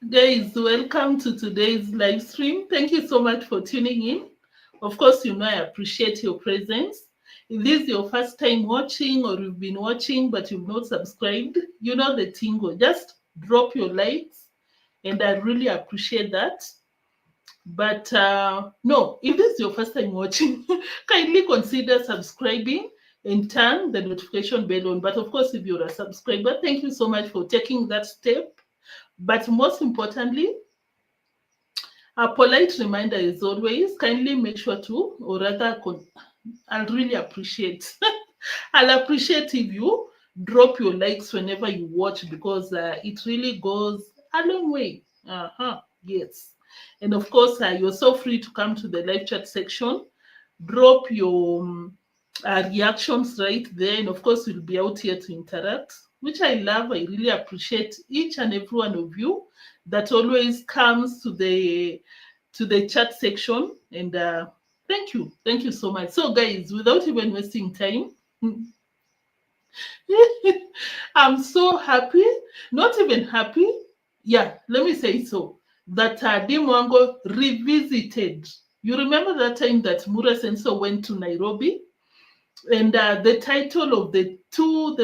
Guys, welcome to today's live stream. Thank you so much for tuning in. Of course, you know I appreciate your presence. If this is your first time watching or you've been watching but you've not subscribed, you know the tingo. Just drop your likes and I really appreciate that. But no, if this is your first time watching, kindly consider subscribing and turn the notification bell on. But of course, if you're a subscriber, thank you so much for taking that step. But most importantly, a polite reminder is always kindly make sure to, or rather, I'll really appreciate. I'll appreciate if you drop your likes whenever you watch because it really goes a long way. Yes. And of course, you're so free to come to the live chat section, drop your reactions right there. And of course, we'll be out here to interact, which I love. I really appreciate each and every one of you that always comes to the chat section. And thank you so much. So, guys, without even wasting time, I'm so happy, not even happy. Yeah, let me say so. That Dimongo revisited. You remember that time that Mura Sensor went to Nairobi? And the title of the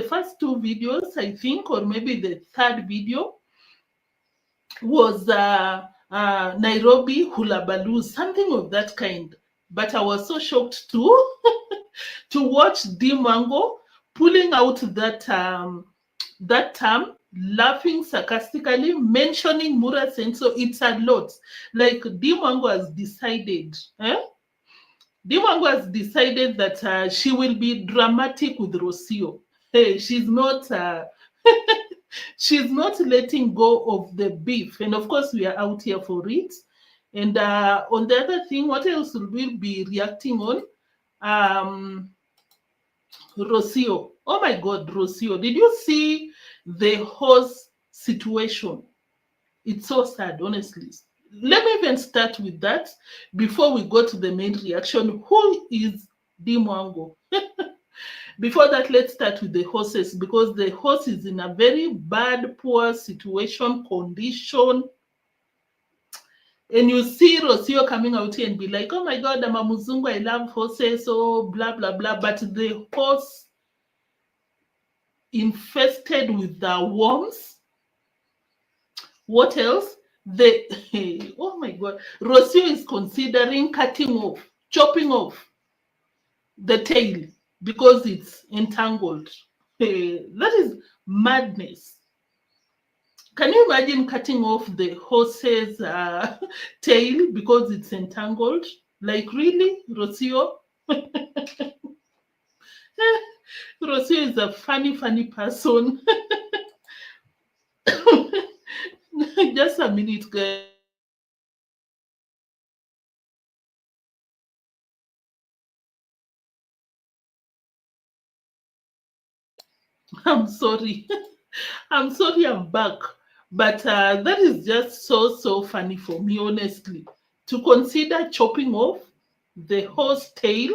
first two videos, I think, or maybe the third video, was Nairobi Hula Baloo, something of that kind. But I was so shocked to to watch Dimongo pulling out that term, laughing sarcastically, mentioning Mura Senso. It's a lot. Like Dimongo has decided, Dimongo has decided that she will be dramatic with Rocio. Hey, she's not. She's not letting go of the beef, and of course we are out here for it. And on the other thing, what else will we be reacting on? Rocio. Oh my God, Rocio. Did you see the horse situation? It's so sad, honestly. Let me even start with that before we go to the main reaction. Who is Dimongo? Before that, let's start with the horses because the horse is in a very bad, poor situation, condition. And you see Rocio coming out here and be like, oh my God, I'm a Muzungu, I love horses, oh, blah, blah, blah. But the horse infested with the worms. What else? Oh my God, Rocio is considering chopping off the tail because it's entangled. That is madness. Can you imagine cutting off the horse's tail because it's entangled? Like, really, Rocio? Rocio is a funny person. Just a minute, guys. I'm sorry. I'm sorry I'm back. But that is just so funny for me, honestly. To consider chopping off the horse tail.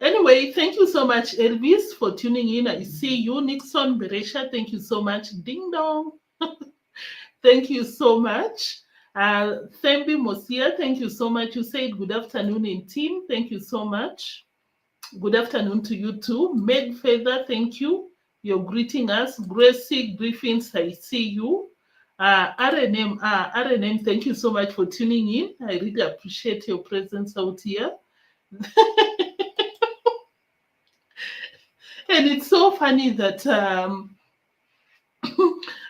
Anyway, thank you so much, Elvis, for tuning in. I see you, Nixon Beresha. Thank you so much. Ding dong. Thank you so much. Thembi Mosia, thank you so much. You said good afternoon in team. Thank you so much. Good afternoon to you too. Meg Feather, thank you. You're greeting us. Gracie Griffins, I see you. RNM, thank you so much for tuning in. I really appreciate your presence out here. And it's so funny that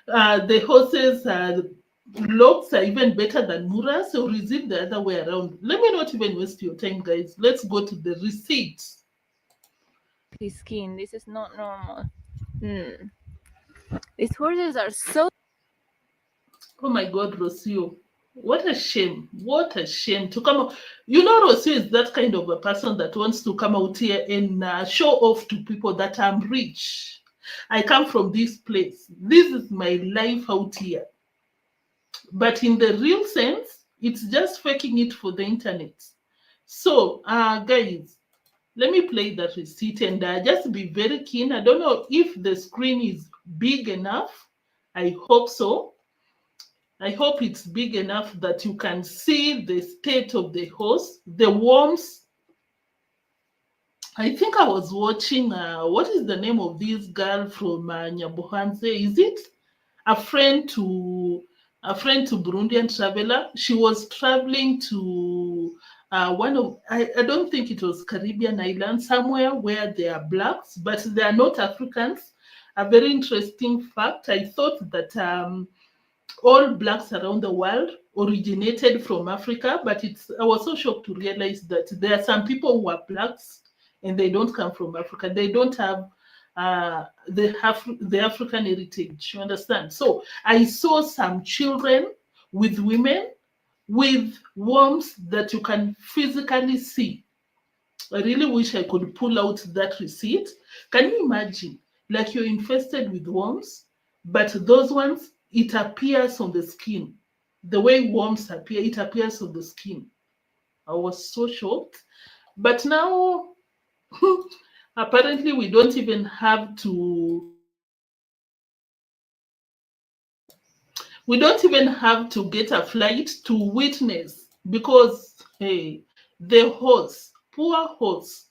the horses looks are even better than Mura's, or is it the other way around? Let me not even waste your time, guys. Let's go to the receipts. His skin. This is not normal. These horses are so. Oh my God, Rocio. What a shame. What a shame to come out. You know, Rocio is that kind of a person that wants to come out here and show off to people that I'm rich. I come from this place. This is my life out here. But in the real sense, it's just faking it for the internet. So, guys, let me play that receipt and just be very keen. I don't know if the screen is big enough. I hope so. I hope it's big enough that you can see the state of the horse, the worms. I think I was watching, what is the name of this girl from Nyabohanse? Is it a friend to Burundian traveler? She was traveling to I don't think it was Caribbean island, somewhere where there are blacks, but they are not Africans. A very interesting fact. I thought that all blacks around the world originated from Africa, but I was so shocked to realize that there are some people who are blacks and they don't come from Africa. They don't have the African heritage. You understand? So I saw some children with women with worms that you can physically see. I really wish I could pull out that receipt. Can you imagine? Like you're infested with worms, but those ones, it appears on the skin. The way worms appear, it appears on the skin. I was so shocked. But now, apparently, we don't even have to. We don't even have to get a flight to witness because, hey, the horse, poor horse.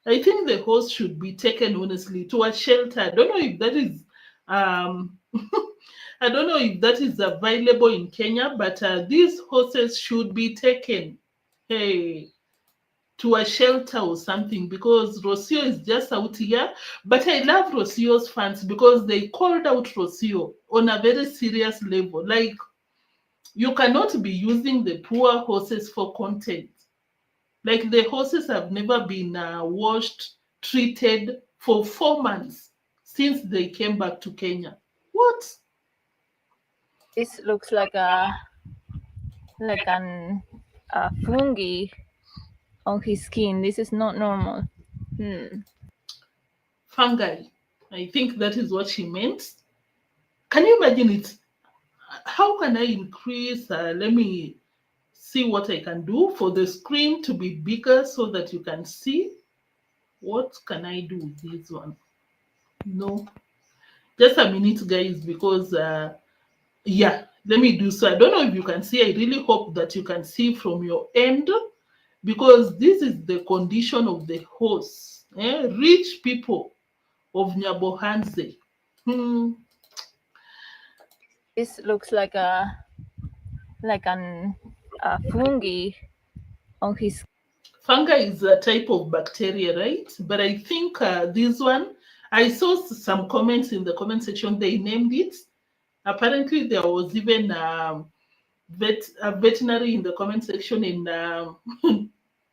I think the horse should be taken honestly to a shelter. I don't know if that is, I don't know if that is available in Kenya, but these horses should be taken, hey, to a shelter or something because Rocio is just out here. But I love Rocio's fans because they called out Rocio on a very serious level. Like, you cannot be using the poor horses for content. Like, the horses have never been washed, treated for 4 months since they came back to Kenya. What? This looks like an fungi on his skin. This is not normal. Fungi. I think that is what she meant. Can you imagine it? How can I increase? Let me see what I can do for the screen to be bigger so that you can see. What can I do with this one? No, just a minute, guys, because yeah, let me do so. I don't know if you can see. I really hope that you can see from your end because this is the condition of the horse. Rich people of Nyabohanse. This looks like an fungi on his. Fungi is a type of bacteria, right? But I think this one, I saw some comments in the comment section. They named it. Apparently, there was even a veterinary in the comment section in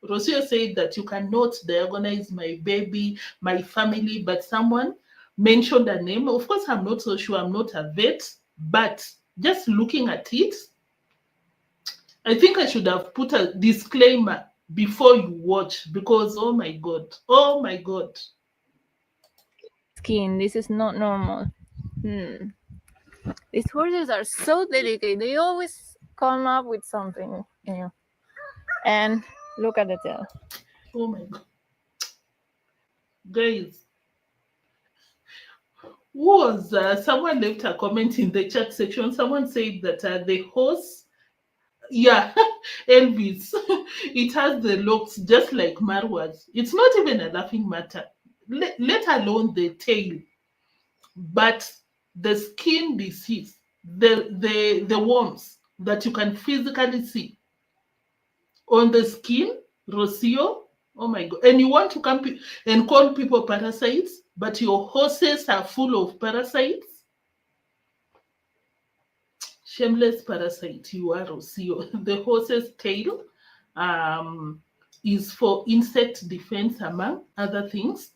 Rocio said that you cannot diagnose my baby, my family, but someone mentioned a name. Of course, I'm not so sure. I'm not a vet, but just looking at it, I think I should have put a disclaimer before you watch because, oh my God. Skin. This is not normal. These horses are so delicate. They always come up with something new. And look at the tail. Oh my God. Guys, was someone left a comment in the chat section. Someone said that the horse, yeah, Elvis, it has the locks just like Marwa's. It's not even a laughing matter, let alone the tail, but the skin disease, the worms that you can physically see on the skin, Rocio. Oh my God. And you want to come and call people parasites, but your horses are full of parasites? Shameless parasite, you are, Rocio. The horse's tail is for insect defense, among other things.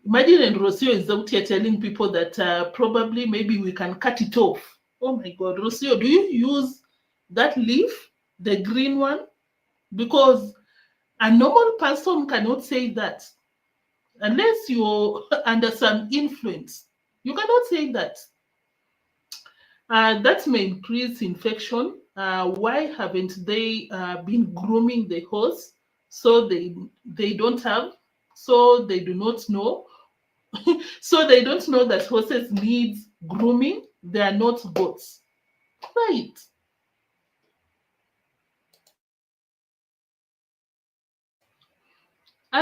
Imagine, and Rocio is out here telling people that probably maybe we can cut it off. Oh my God, Rocio, do you use that leaf, the green one? Because a normal person cannot say that unless you're under some influence. You cannot say that. That may increase infection. Why haven't they been grooming the horse so they don't have, so they do not know, so they don't know that horses need grooming? They are not goats, right?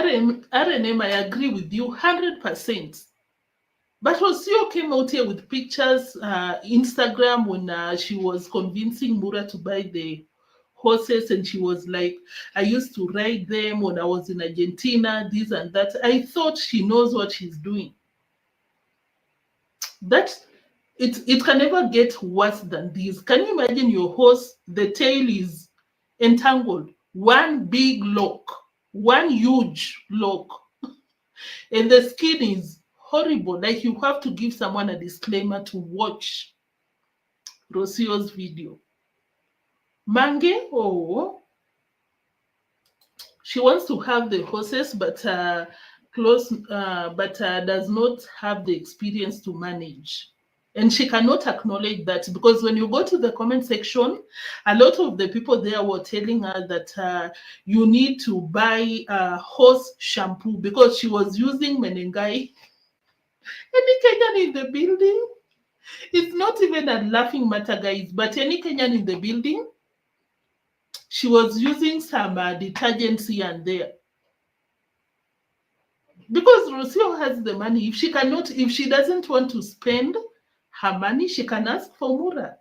RNM, I agree with you 100%. But Rocio came out here with pictures, Instagram, when she was convincing Mura to buy the horses, and she was like, I used to ride them when I was in Argentina, this and that. I thought she knows what she's doing. That it can never get worse than this. Can you imagine your horse, the tail is entangled, one big lock, one huge lock, and the skin is horrible. Like, you have to give someone a disclaimer to watch Rocio's video. Mange, oh, she wants to have the horses, but does not have the experience to manage. And she cannot acknowledge that, because when you go to the comment section, a lot of the people there were telling her that you need to buy horse shampoo, because she was using Menengai. Any Kenyan in the building? It's not even a laughing matter, guys, but any Kenyan in the building, she was using some detergents here and there. Because Rocio has the money. If she doesn't want to spend her money, she can ask for Mura.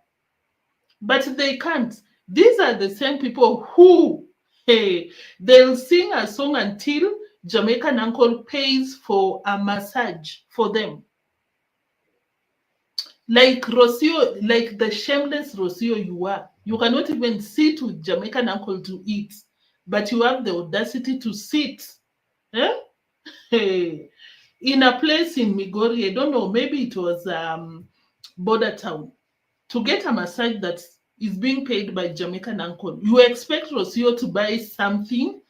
But they can't. These are the same people who, hey, they'll sing a song until Jamaican uncle pays for a massage for them. Like Rocio, like the shameless Rocio you are. You cannot even sit with Jamaican uncle to eat, but you have the audacity to sit. Eh? Hey, in a place in Migori, I don't know, maybe it was border town, to get a massage that is being paid by Jamaican uncle. You expect Rocio to buy something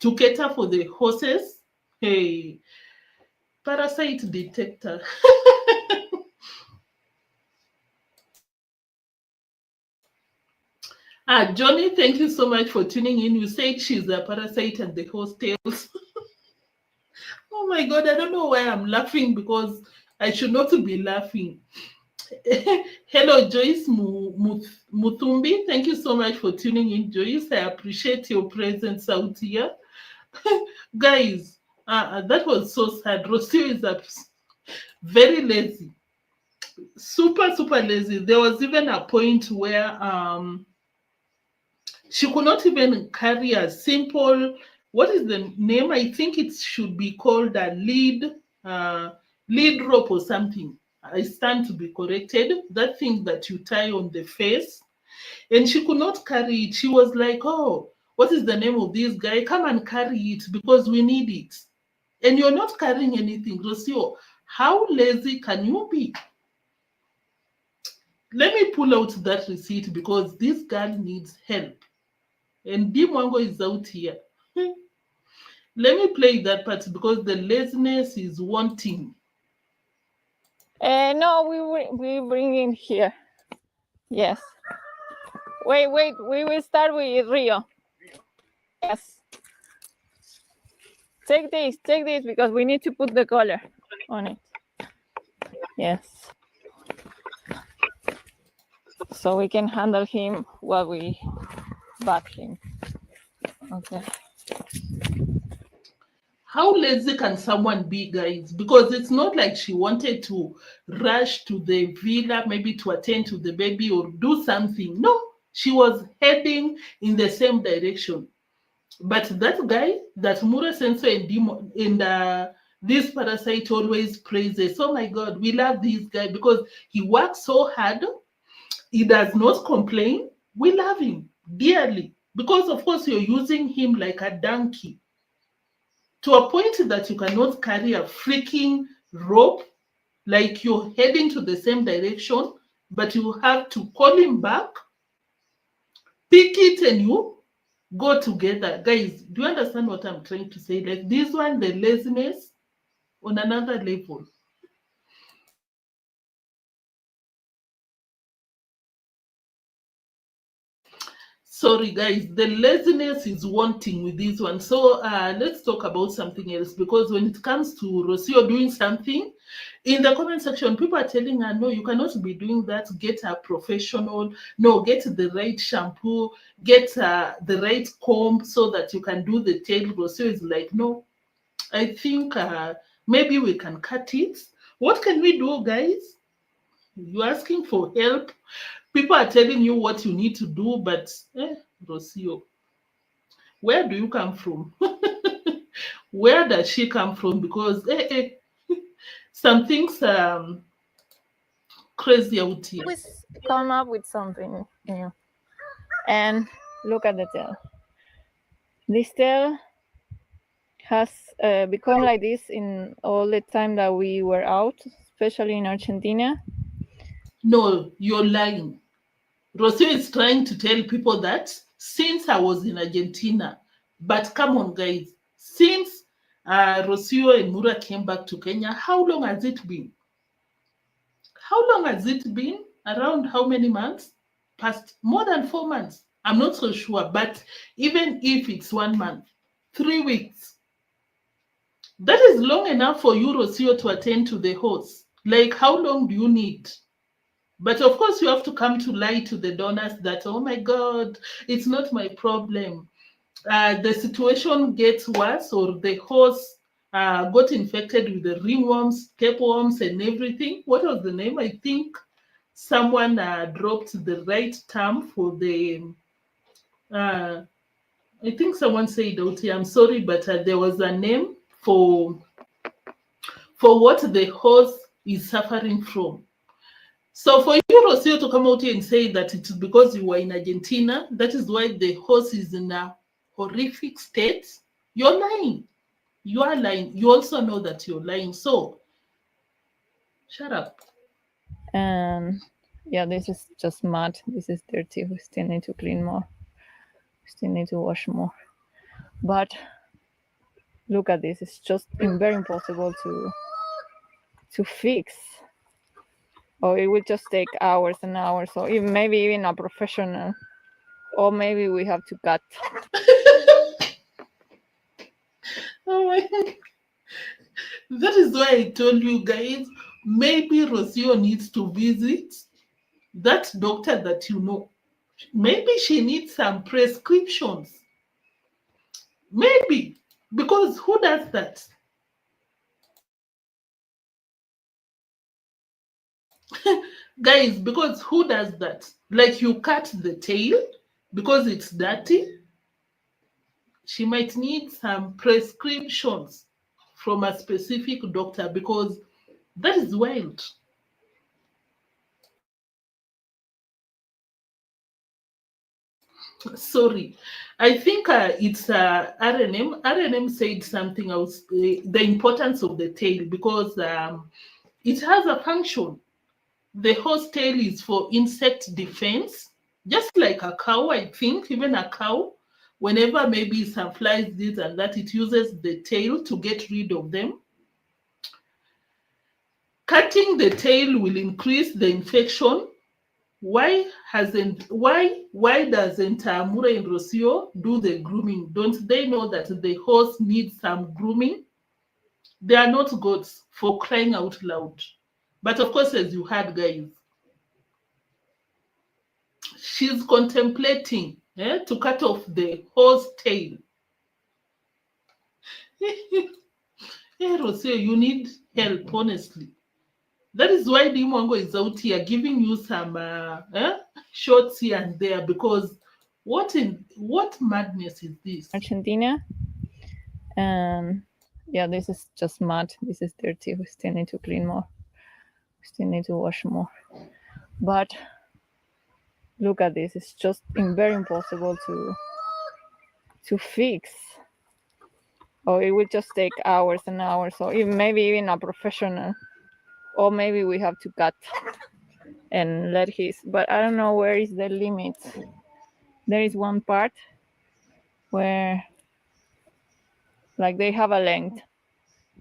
to cater for the horses? Hey, parasite detector. Johnny, thank you so much for tuning in. You said she's a parasite and the hostels. Oh my God, I don't know why I'm laughing, because I should not be laughing. Hello, Joyce Muthumbi. Thank you so much for tuning in, Joyce. I appreciate your presence out here. Guys, that was so sad. Rocio is very lazy. Super, super lazy. There was even a point where she could not even carry a simple, what is the name? I think it should be called a lead rope or something. I stand to be corrected. That thing that you tie on the face. And she could not carry it. She was like, oh, what is the name of this guy? Come and carry it, because we need it. And you're not carrying anything. Rocio, how lazy can you be? Let me pull out that receipt, because this girl needs help. And Dimongo is out here. Let me play that part, because the laziness is wanting. No, we bring in here. Yes. Wait. We will start with Rio. Yes. Take this, because we need to put the color on it. Yes. So we can handle him while we back him. Okay. How lazy can someone be, guys? Because it's not like she wanted to rush to the villa, maybe to attend to the baby or do something. No, she was heading in the same direction. But that guy, that Mura Sensor and this parasite always praises. Oh my God, we love this guy because he works so hard. He does not complain. We love him dearly, because of course you're using him like a donkey, to a point that you cannot carry a freaking rope, like you're heading to the same direction, but you have to call him back, pick it, and you go together. Guys, do you understand what I'm trying to say? Like this one, the laziness on another level. Sorry, guys, the laziness is wanting with this one. So let's talk about something else, because when it comes to Rocio doing something, in the comment section, people are telling her, no, you cannot be doing that. Get a professional. No, get the right shampoo. Get the right comb so that you can do the tail. Rocio is like, no, I think maybe we can cut it. What can we do, guys? You're asking for help. People are telling you what you need to do, but Rocio, where do you come from? Where does she come from? Because some things crazy out here. Always come up with something new. And look at the tail. This tail has become like this in all the time that we were out, especially in Argentina. No, you're lying. Rocio is trying to tell people that since I was in Argentina, but come on, guys, since Rocio and Mura came back to Kenya, how long has it been? How long has it been? Around how many months? Past more than 4 months. I'm not so sure, but even if it's 1 month, 3 weeks, that is long enough for you, Rocio, to attend to the horse. Like, how long do you need? But of course, you have to come to lie to the donors that, oh my God, it's not my problem. The situation gets worse, or the horse got infected with the ringworms, tapeworms, and everything. What was the name? I think someone dropped the right term for the. I think someone said, "Okay, I'm sorry, but there was a name for what the horse is suffering from." So for you, Rocio, to come out here and say that it's because you were in Argentina, that is why the horse is in a horrific state, you're lying. You are lying. You also know that you're lying. So shut up. And yeah, this is just mud. This is dirty. We still need to clean more. We still need to wash more. But look at this. It's just very impossible to fix. Or it will just take hours and hours. Or even, maybe even a professional. Or maybe we have to cut. Oh my God. That is why I told you guys, maybe Rocio needs to visit that doctor that you know. Maybe she needs some prescriptions. Maybe. Because who does that? Guys, because who does that? Like, you cut the tail because it's dirty. She might need some prescriptions from a specific doctor, because that is wild. Sorry, I think it's RNM. RNM said something else, the importance of the tail, because it has a function. The horse tail is for insect defense, just like a cow. I think even a cow, whenever maybe some flies, this and that, it uses the tail to get rid of them. Cutting the tail will increase the infection. Why doesn't Mura and Rocio do the grooming? Don't they know that the horse needs some grooming? They are not goats, for crying out loud. But of course, as you heard, guys, she's contemplating to cut off the horse tail. Hey, Rocio, you need help, honestly. That is why Dimongo is out here giving you some shots here and there, because what madness is this? Argentina. And yeah, this is just mud. This is dirty. We still need to clean more. We still need to wash more. But look at this. It's just very impossible to fix. Or it will just take hours and hours. Or even, maybe even a professional. Or maybe we have to cut and let his. But I don't know where is the limit. There is one part where, like, they have a length.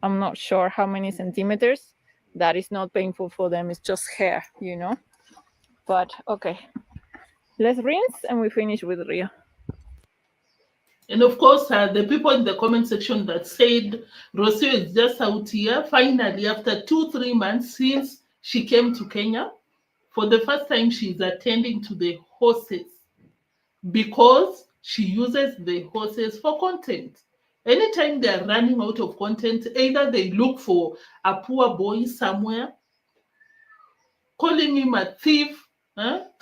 I'm not sure how many centimeters. That is not painful for them. It's just hair, you know. But okay, let's rinse and we finish with Rio. And of course, the people in the comment section that said Rocio is just out here, finally, after 2-3 months since she came to Kenya, for the first time, she's attending to the horses, because she uses the horses for content. Anytime they are running out of content, either they look for a poor boy somewhere, calling him a thief,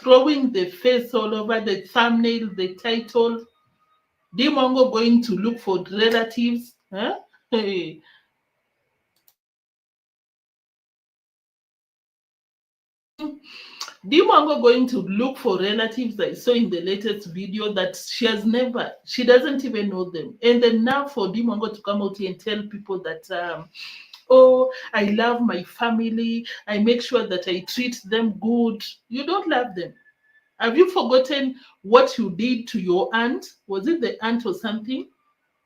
throwing the face all over the thumbnail, the title. Dimongo going to look for relatives. Hey. Dimongo going to look for relatives I saw in the latest video that she doesn't even know them. And then now for Dimongo to come out here and tell people that, oh, I love my family, I make sure that I treat them good. You don't love them. Have you forgotten what you did to your aunt? Was it the aunt or something?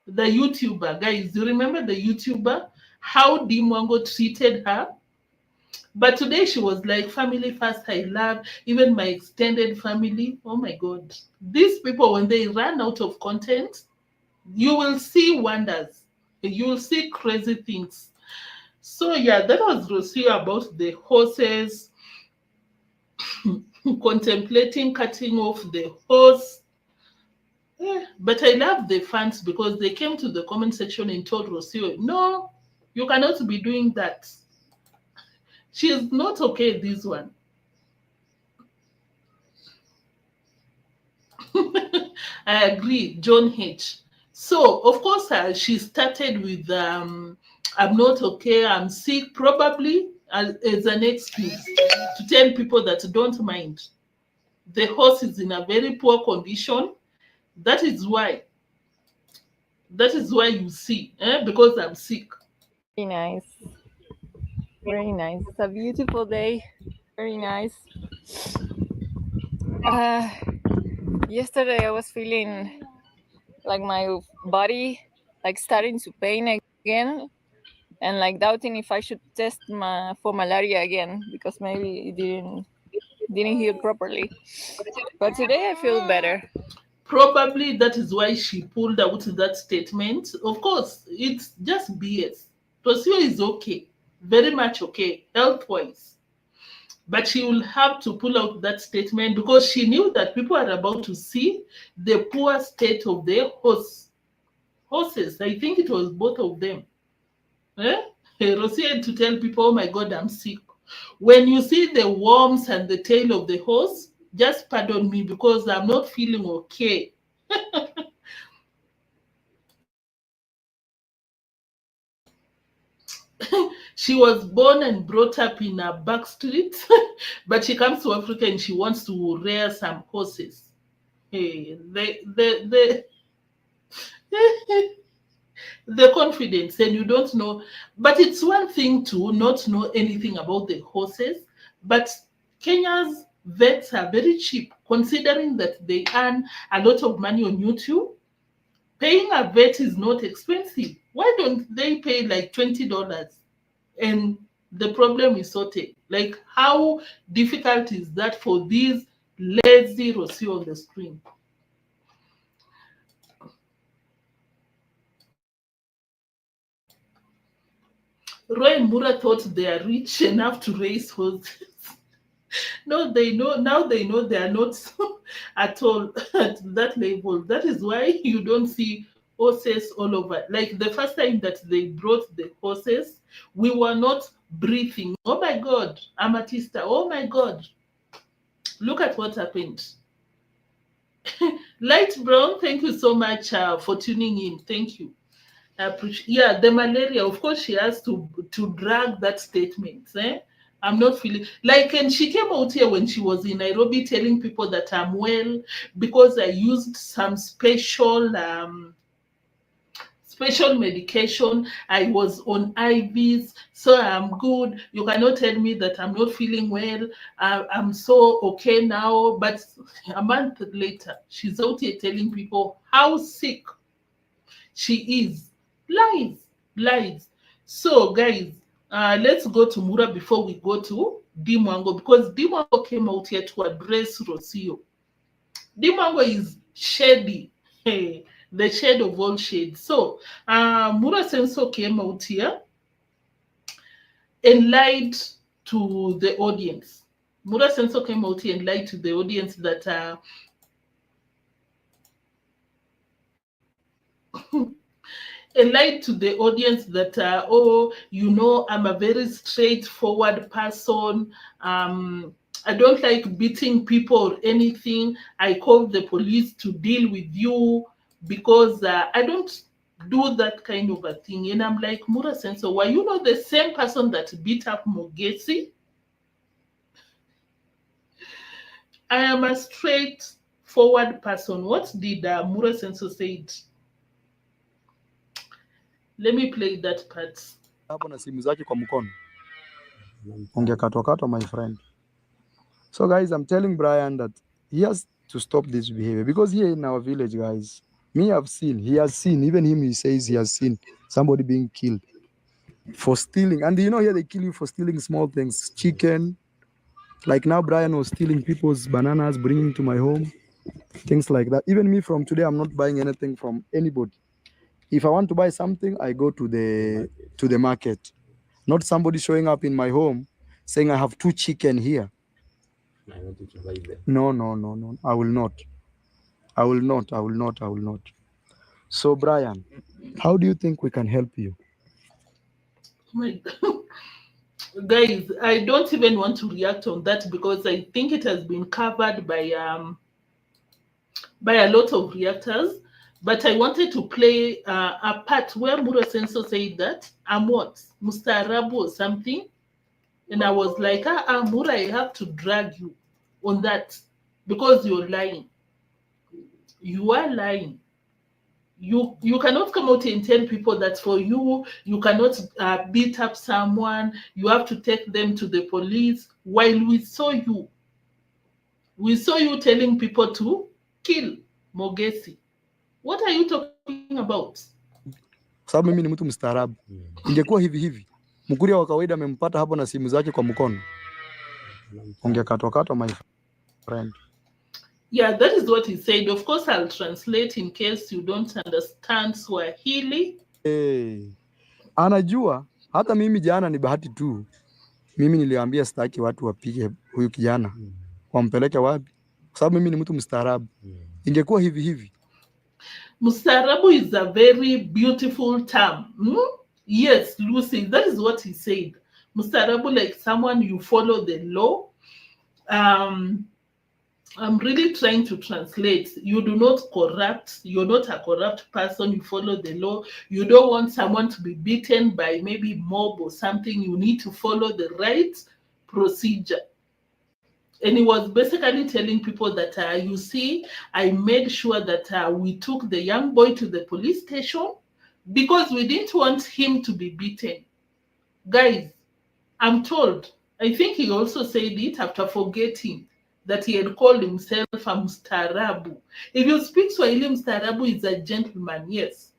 The YouTuber, guys, do you remember the YouTuber? How Dimongo treated her? But today she was like, family first, I love even my extended family. Oh my God. These people, when they run out of content, you will see wonders. You will see crazy things. So yeah, that was Rocio about the horses, contemplating cutting off the horse. But I love the fans because they came to the comment section and told Rocio, no, you cannot be doing that. She is not okay, this one. I agree, John H. So, of course, she started with, I'm not okay, I'm sick, probably as an excuse to tell people that don't mind. The horse is in a very poor condition. That is why. That is why you see, because I'm sick. Very nice. Very nice. It's a beautiful day. Very nice. Yesterday I was feeling like my body like starting to pain again, and like doubting if I should test for malaria again because maybe it didn't heal properly. But today I feel better. Probably that is why she pulled out that statement. Of course, it's just BS. Rocio is okay, very much okay, health wise. But she will have to pull out that statement because she knew that people are about to see the poor state of their horses. I think it was both of them. Rocio had to tell people, oh my God, I'm sick. When you see the worms and the tail of the horse, just pardon me because I'm not feeling okay. She was born and brought up in a back street, but she comes to Africa and she wants to rear some horses. Hey, the confidence, and you don't know. But it's one thing to not know anything about the horses, but Kenya's vets are very cheap, considering that they earn a lot of money on YouTube. Paying a vet is not expensive. Why don't they pay like $20? And the problem is sorted. Like, how difficult is that for these lazy Rocio on the screen? Roy and Mura thought they are rich enough to raise horses. No, they know now. They know they are not at all at that level. That is why you don't see horses all over. Like the first time that they brought the horses, we were not breathing. Oh my God, Amatista. Oh my God, look at what happened. Light brown. Thank you so much for tuning in. Thank you. I appreciate. Yeah, the malaria. Of course, she has to drag that statement. I'm not feeling like, and she came out here when she was in Nairobi telling people that I'm well because I used some special medication. I was on IVs, so I'm good. You cannot tell me that I'm not feeling well. I'm so okay now. But a month later, she's out here telling people how sick she is. Lies, lies. So, guys, let's go to Mura before we go to Dimongo, because Dimongo came out here to address Rocio. Dimongo is shady. Hey, the shade of all shades. So, Mura Senso came out here and lied to the audience. Mura Senso came out here and lied to the audience that lied to the audience that, oh, you know, I'm a very straightforward person. I don't like beating people or anything. I called the police to deal with you because I don't do that kind of a thing. And I'm like, Mura Senso, were you not the same person that beat up Mogesi? I am a straightforward person. What did Mura Senso say? Let me play that part. Hapo na simu zake kwa mkono ungekatwa my friend. So guys, I'm telling Brian that he has to stop this behavior, because here in our village, guys, me I've seen, he has seen, even him, he says he has seen somebody being killed for stealing. And you know, here they kill you for stealing small things, chicken. Like now Brian was stealing people's bananas, bringing to my home, things like that. Even me, from today, I'm not buying anything from anybody. If I want to buy something, I go to the market, not somebody showing up in my home saying I have 2 chicken here. I want you to buy them. No. I will not. I will not. So Brian, how do you think we can help you? My guys, I don't even want to react on that because I think it has been covered by a lot of reactors. But I wanted to play a part where Mura Senso said that I'm what? Mustarabu or something. And I was like, Mura, I have to drag you on that because you're lying. You are lying. You cannot come out and tell people that for you cannot beat up someone, you have to take them to the police, while we saw you telling people to kill Mogesi. What are you talking about? Sababu mimi ni mtu mstaarabu. Ingekuwa hivi mkuria wa kawaida amempata hapo na simu zake kwa mkono, ungekatwa my friend. Yeah, that is what he said. Of course, I'll translate in case you don't understand Swahili. Anajua hata mimi jana, ni bahati tu mimi niliwaambia sitaki watu wapige huyu kijana, wampeleke wapi, kwa sababu mimi ni mtu mstaarabu. Ingekuwa hivi. Mustarabu is a very beautiful term. Yes, Lucy, that is what he said. Mustarabu, like someone you follow the law. I'm really trying to translate. You do not corrupt. You're not a corrupt person. You follow the law. You don't want someone to be beaten by maybe mob or something. You need to follow the right procedure. And he was basically telling people that, you see, I made sure that we took the young boy to the police station because we didn't want him to be beaten. Guys, I'm told, I think he also said it after forgetting that he had called himself a mustarabu. If you speak Swahili, mustarabu is a gentleman, yes.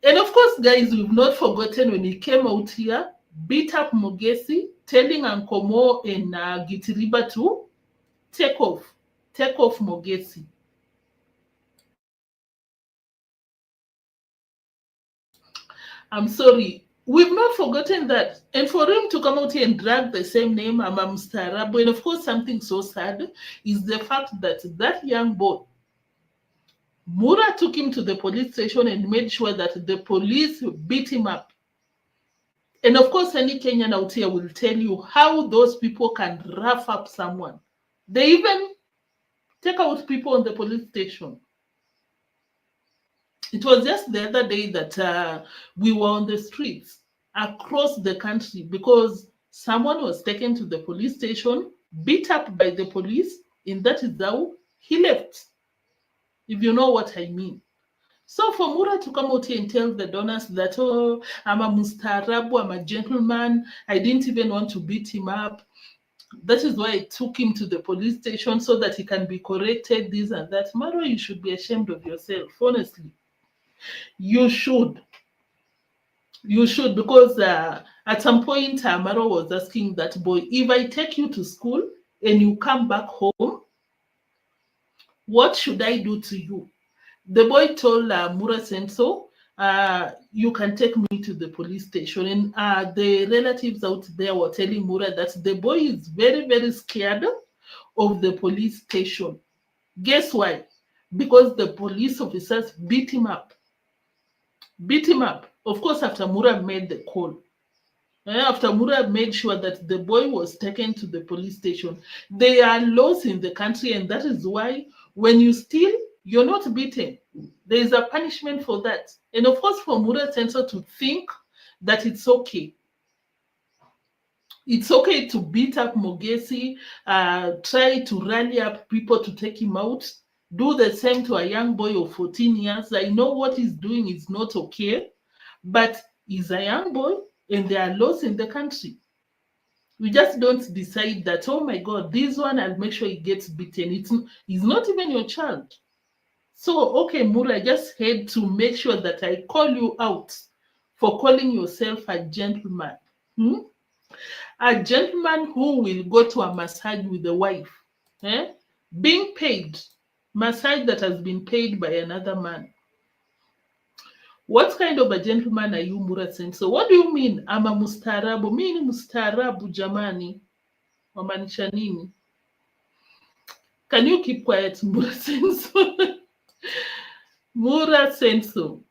And of course, guys, we've not forgotten when he came out here, beat up Mogesi, telling Ankomo and Gitiriba to take off Mogesi. I'm sorry, we've not forgotten that. And for him to come out here and drag the same name, Ama Mustarabu, and of course something so sad is the fact that that young boy, Mura took him to the police station and made sure that the police beat him up. And of course, any Kenyan out here will tell you how those people can rough up someone. They even take out people on the police station. It was just the other day that we were on the streets across the country because someone was taken to the police station, beat up by the police, and that is how he left, if you know what I mean. So for Mura to come out here and tell the donors that, oh, I'm a mustarabu, I'm a gentleman, I didn't even want to beat him up. That is why I took him to the police station so that he can be corrected, this and that. Marwa, you should be ashamed of yourself, honestly. You should, because at some point, Marwa was asking that boy, if I take you to school and you come back home, what should I do to you? The boy told Mura Senso, you can take me to the police station. And the relatives out there were telling Mura that the boy is very, very scared of the police station. Guess why? Because the police officers beat him up. beat him up. Of course, after Mura made the call. After Mura made sure that the boy was taken to the police station. There are laws in the country, and that is why when you steal, you're not beaten. There is a punishment for that. And of course, for Mura Sensor to think that it's okay. It's okay to beat up Mogesi, try to rally up people to take him out, do the same to a young boy of 14 years. I know what he's doing is not okay, but he's a young boy and there are laws in the country. We just don't decide that, oh my God, this one, I'll make sure he gets beaten. He's not even your child. So, okay, Mura, I just had to make sure that I call you out for calling yourself a gentleman. A gentleman who will go to a massage with the wife, being paid, massage that has been paid by another man. What kind of a gentleman are you, Mura Senso? What do you mean? I'm a mustarabu. Mimi ni mustarabu jamani. Wamaanisha nini? Can you keep quiet, Mura Senso? Mura Senso.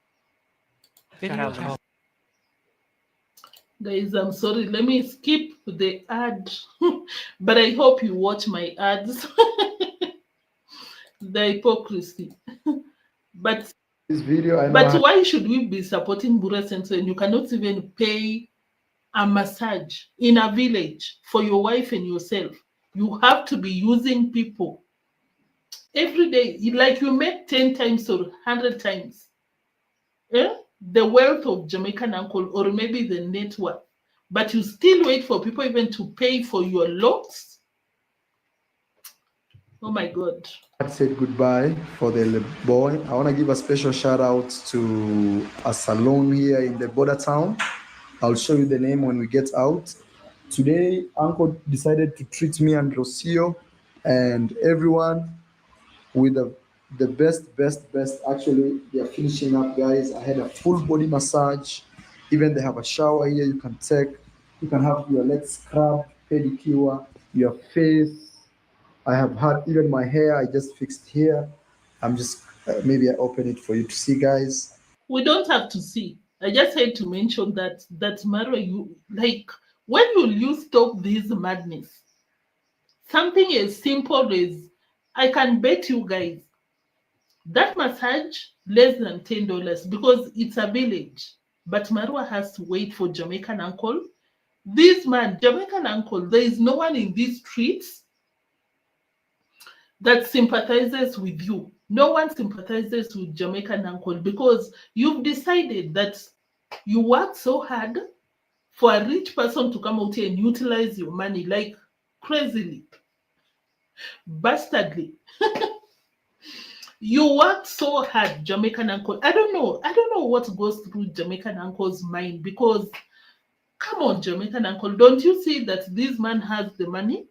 Guys, I'm sorry. Let me skip the ad. But I hope you watch my ads. The hypocrisy. But This video, but why should we be supporting Mura Senso and you cannot even pay a massage in a village for your wife and yourself? You have to be using people every day, like you make 10 times or 100 times the wealth of Jamaican uncle, or maybe the net worth, but you still wait for people even to pay for your locks. Oh my God. I said goodbye for the boy. I want to give a special shout out to a salon here in the border town. I'll show you the name when we get out. Today, Uncle decided to treat me and Rocio and everyone with the best. Actually, they are finishing up, guys. I had a full body massage. Even they have a shower here you can take. You can have your legs scrubbed, pedicure, your face. I have had even my hair. I just fixed here. I'm just maybe I open it for you to see, guys. We don't have to see. I just had to mention that Marwa, you like when will you stop this madness? Something as simple as, I can bet you guys that massage less than $10 because it's a village. But Marwa has to wait for Jamaican uncle. This man, Jamaican uncle, there is no one in these streets that sympathizes with you. No one sympathizes with Jamaican uncle because you've decided that you work so hard for a rich person to come out here and utilize your money like crazily, bastardly. You work so hard, Jamaican uncle. I don't know what goes through Jamaican uncle's mind because, come on, Jamaican uncle, don't you see that this man has the money?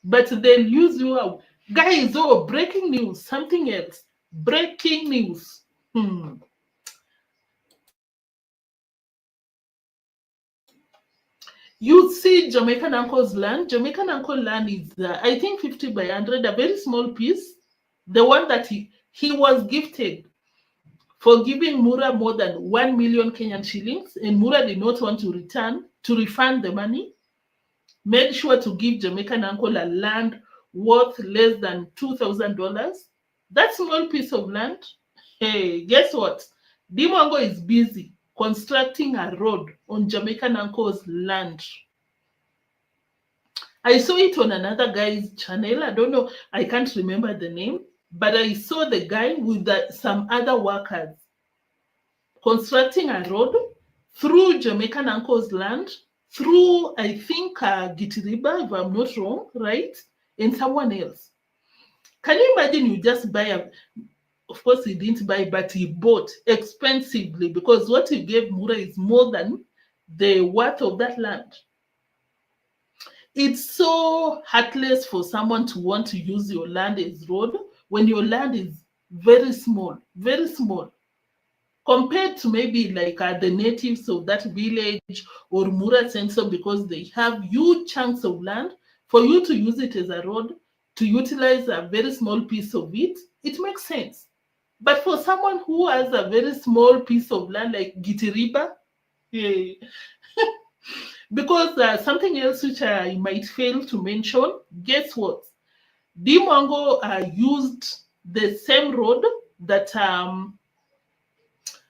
But they'll use you out. Guys, breaking news, something else. Breaking news. You see Jamaican uncle's land. Jamaican uncle land is, I think, 50 by 100, a very small piece. The one that he was gifted for giving Mura more than 1 million Kenyan shillings, and Mura did not want to refund the money. Made sure to give Jamaican uncle a land worth less than $2,000. That small piece of land, hey, guess what? Dimongo is busy constructing a road on Jamaican uncle's land. I saw it on another guy's channel. I don't know, I can't remember the name, but I saw the guy with some other workers constructing a road through Jamaican uncle's land, through, I think, Gitiriba, if I'm not wrong, right? And someone else. Can you imagine you just buy of course he didn't buy, but he bought expensively because what he gave Mura is more than the worth of that land. It's so heartless for someone to want to use your land as road when your land is very small, compared to maybe like the natives of that village or Mura Sensor, because they have huge chunks of land. For you to use it as a road, to utilize a very small piece of it, it makes sense. But for someone who has a very small piece of land like Gitiriba, yeah, because something else which I might fail to mention, guess what? Dimongo used the same road that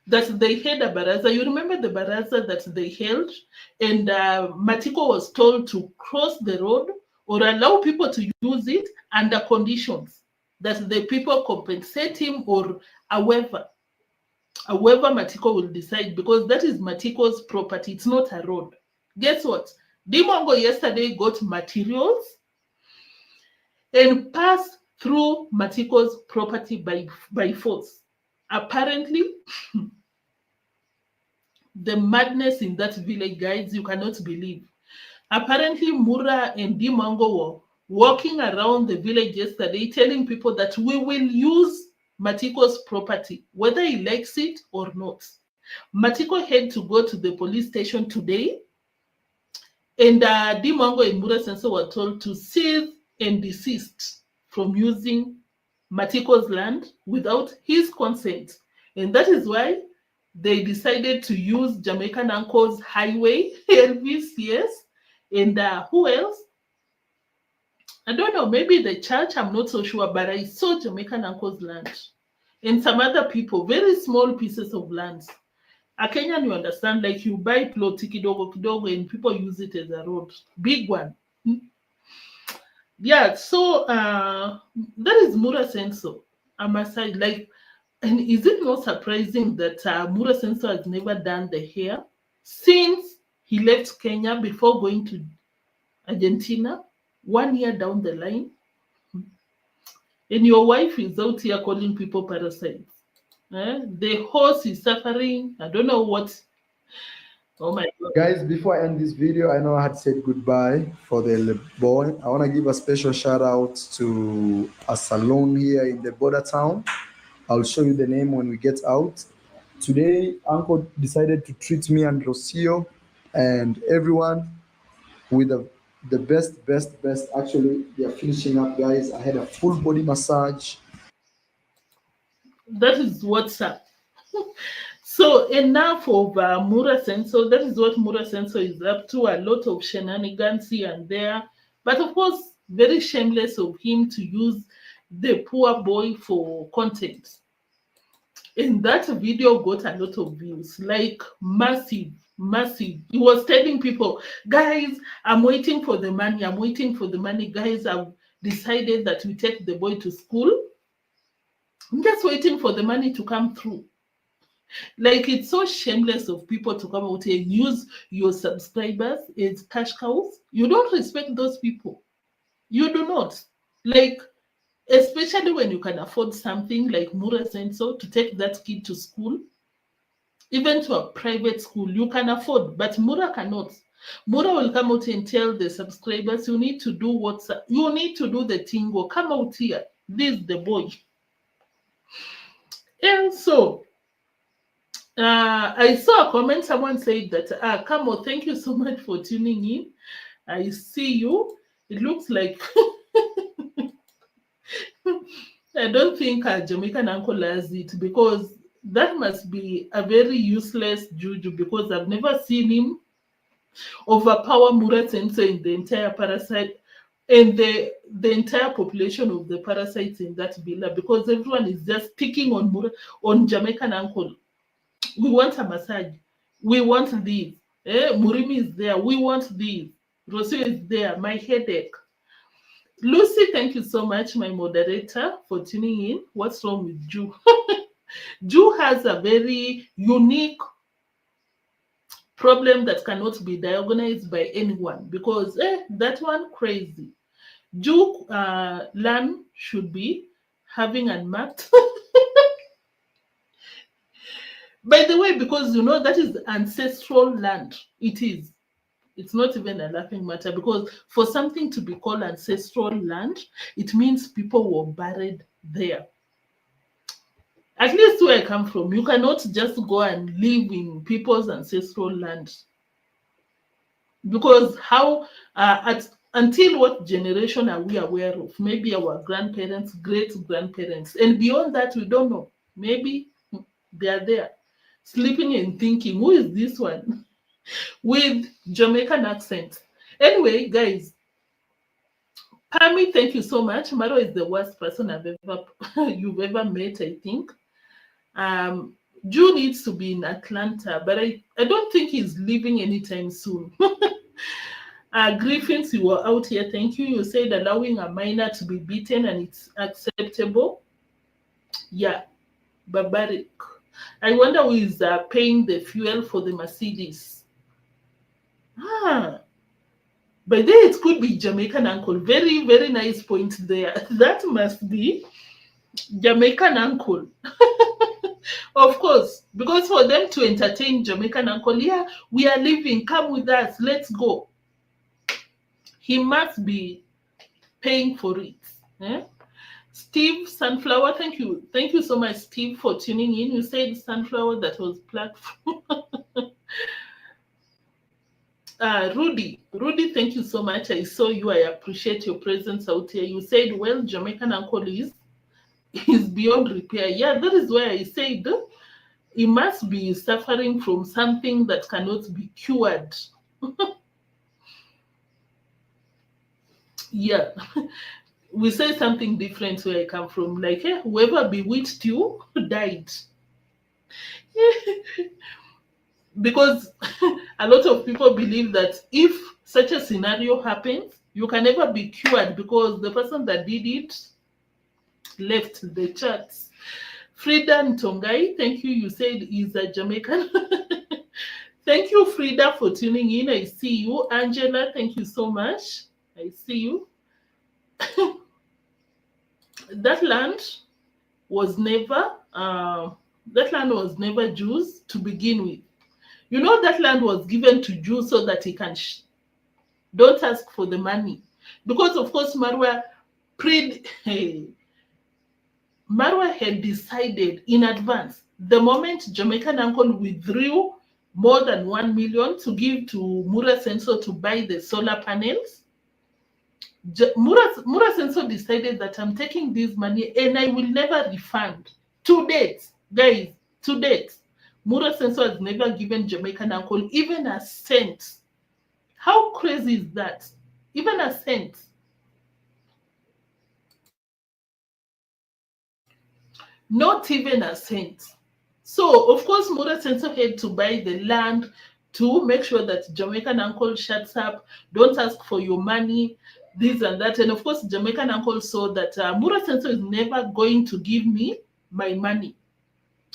that they had a baraza. You remember the baraza that they held, and Matiko was told to cross the road or allow people to use it under conditions that the people compensate him or however Matiko will decide, because that is Matiko's property. It's not a road. Guess what? Dimongo yesterday got materials and passed through Matiko's property by force. Apparently, the madness in that village, guys, you cannot believe. Apparently, Mura and Dimongo were walking around the village yesterday telling people that we will use Matiko's property, whether he likes it or not. Matiko had to go to the police station today, and Dimongo and Mura Senso were told to cease and desist from using Matiko's land without his consent. And that is why they decided to use Jamaican Uncle's highway, Elvis, yes. And who else? I don't know, maybe the church, I'm not so sure, but I saw Jamaican Uncle's land. And some other people, very small pieces of land. A Kenyan, you understand, like you buy plot kidogo kidogo and people use it as a road. Big one. Yeah, so that is Mura Senso. I must say, like, and is it not surprising that Mura Senso has never done the hair since he left Kenya before going to Argentina 1 year down the line? And your wife is out here calling people parasites. The horse is suffering. I don't know what. Oh my God. Guys, before I end this video, I know I had said goodbye for the boy. I want to give a special shout out to a salon here in the border town. I'll show you the name when we get out. Today, Uncle decided to treat me and Rocio and everyone with the best. Actually, they are finishing up, guys. I had a full body massage. That is what's up. So enough of Mura Senso. That is what Mura Senso is up to. A lot of shenanigans here and there. But of course, very shameless of him to use the poor boy for content. And that video got a lot of views, like massive. He was telling people, guys, I'm waiting for the money. Guys, I've decided that we take the boy to school. I'm just waiting for the money to come through. Like, it's so shameless of people to come out and use your subscribers as cash cows. You don't respect those people. You do not. Like, especially when you can afford something like Mura Senso to take that kid to school, even to a private school, you can afford, but Mura cannot. Mura will come out and tell the subscribers, you need to do you need to do the tingo. Come out here. This is the boy. And so, I saw a comment. Someone said that, Kamo, thank you so much for tuning in. I see you. It looks like I don't think a Jamaican uncle has it, because that must be a very useless juju, because I've never seen him overpower Mura Senso in the entire parasite and the entire population of the parasites in that villa, because everyone is just picking on Jamaican uncle. We want a massage. We want this. Murimi is there. We want this. Rocio is there. My headache. Lucy, thank you so much, my moderator, for tuning in. What's wrong with Ju? Ju has a very unique problem that cannot be diagnosed by anyone, because that one crazy. Ju land should be having unmarked. By the way, because you know that is ancestral land. It is. It's not even a laughing matter, because for something to be called ancestral land, it means people were buried there. At least where I come from, you cannot just go and live in people's ancestral land. Because how, until what generation are we aware of? Maybe our grandparents, great-grandparents. And beyond that, we don't know. Maybe they are there, sleeping and thinking, who is this one? With Jamaican accent. Anyway, guys, Pami, thank you so much. Maro is the worst person you've ever met, I think. Drew needs to be in Atlanta, but I don't think he's leaving anytime soon. Griffins, you were out here. Thank you. You said allowing a minor to be beaten and it's acceptable. Yeah, barbaric. I wonder who is paying the fuel for the Mercedes. By then it could be Jamaican uncle. Very, very nice point there. That must be Jamaican uncle. Of course, because for them to entertain Jamaican uncle, yeah, we are leaving, come with us, let's go. He must be paying for it. Steve Sunflower, thank you. Thank you so much, Steve, for tuning in. You said Sunflower, that was platform. Rudy, thank you so much. I saw you. I appreciate your presence out here. You said, well, Jamaican uncle is beyond repair. Yeah, that is why I said he must be suffering from something that cannot be cured. Yeah. We say something different where I come from. Like, whoever bewitched you died. Because a lot of people believe that if such a scenario happens, you can never be cured because the person that did it left the charts. Frida Ntongai, thank you. You said he's a Jamaican. Thank you, Frida, for tuning in. I see you. Angela, thank you so much. I see you. That land was never Jews to begin with. You know, that land was given to Jews so that he can don't ask for the money. Because of course Marwa had decided in advance, the moment Jamaican uncle withdrew more than 1 million to give to Mura Senso to buy the solar panels, Mura Senso decided that I'm taking this money and I will never refund. To date, guys, to date, Mura Senso has never given Jamaican uncle even a cent. How crazy is that? Even a cent. Not even a cent. So, of course, Mura Senso had to buy the land to make sure that Jamaican uncle shuts up, don't ask for your money, this and that. And of course, Jamaican uncle saw that Mura Senso is never going to give me my money.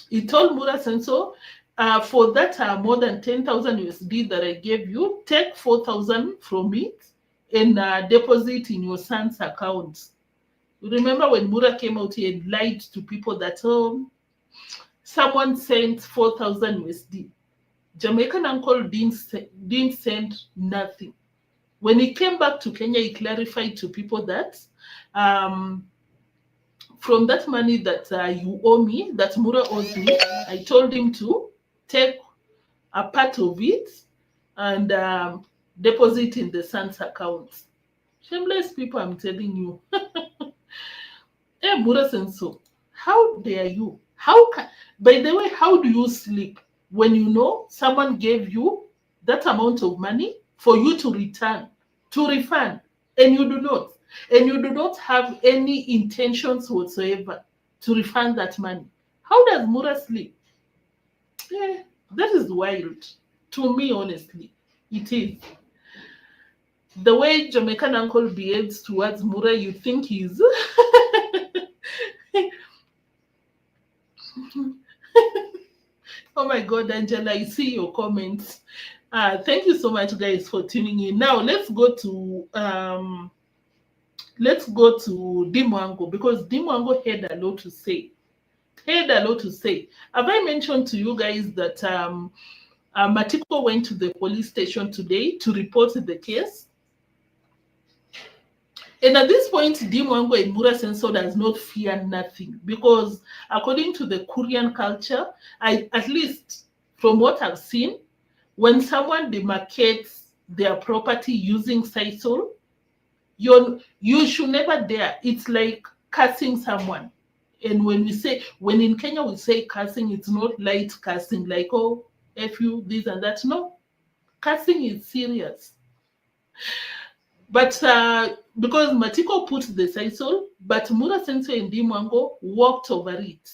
He told Mura Senso, for that more than 10,000 USD that I gave you, take 4,000 from it and deposit in your son's account. You remember when Mura came out here and lied to people that someone sent 4,000 USD. Jamaican uncle didn't send nothing. When he came back to Kenya, he clarified to people that from that money that you owe me, that Mura owes me, I told him to take a part of it and deposit in the son's account. Shameless people, I'm telling you. Hey, Mura Senso, how dare you? By the way, how do you sleep when you know someone gave you that amount of money for you to refund, and you do not have any intentions whatsoever to refund that money? How does Mura sleep? That is wild. To me, honestly, it is. The way Jamaican uncle behaves towards Mura, you think he's... Oh my God, Angela, I see your comments. Thank you so much, guys, for tuning in. Now let's go to Dimongo, because Dimongo had a lot to say. Have I mentioned to you guys that Matiko went to the police station today to report the case? And at this point, Dimongo and Mura Senso does not fear nothing, because according to the Korean culture, at least from what I've seen, when someone demarcates their property using sisal, you should never dare. It's like cursing someone. And when in Kenya we say cursing, it's not light cursing like, oh, F you, this and that. No, cursing is serious. But because Matiko put the sisal, but Mura Sensei and Dimongo walked over it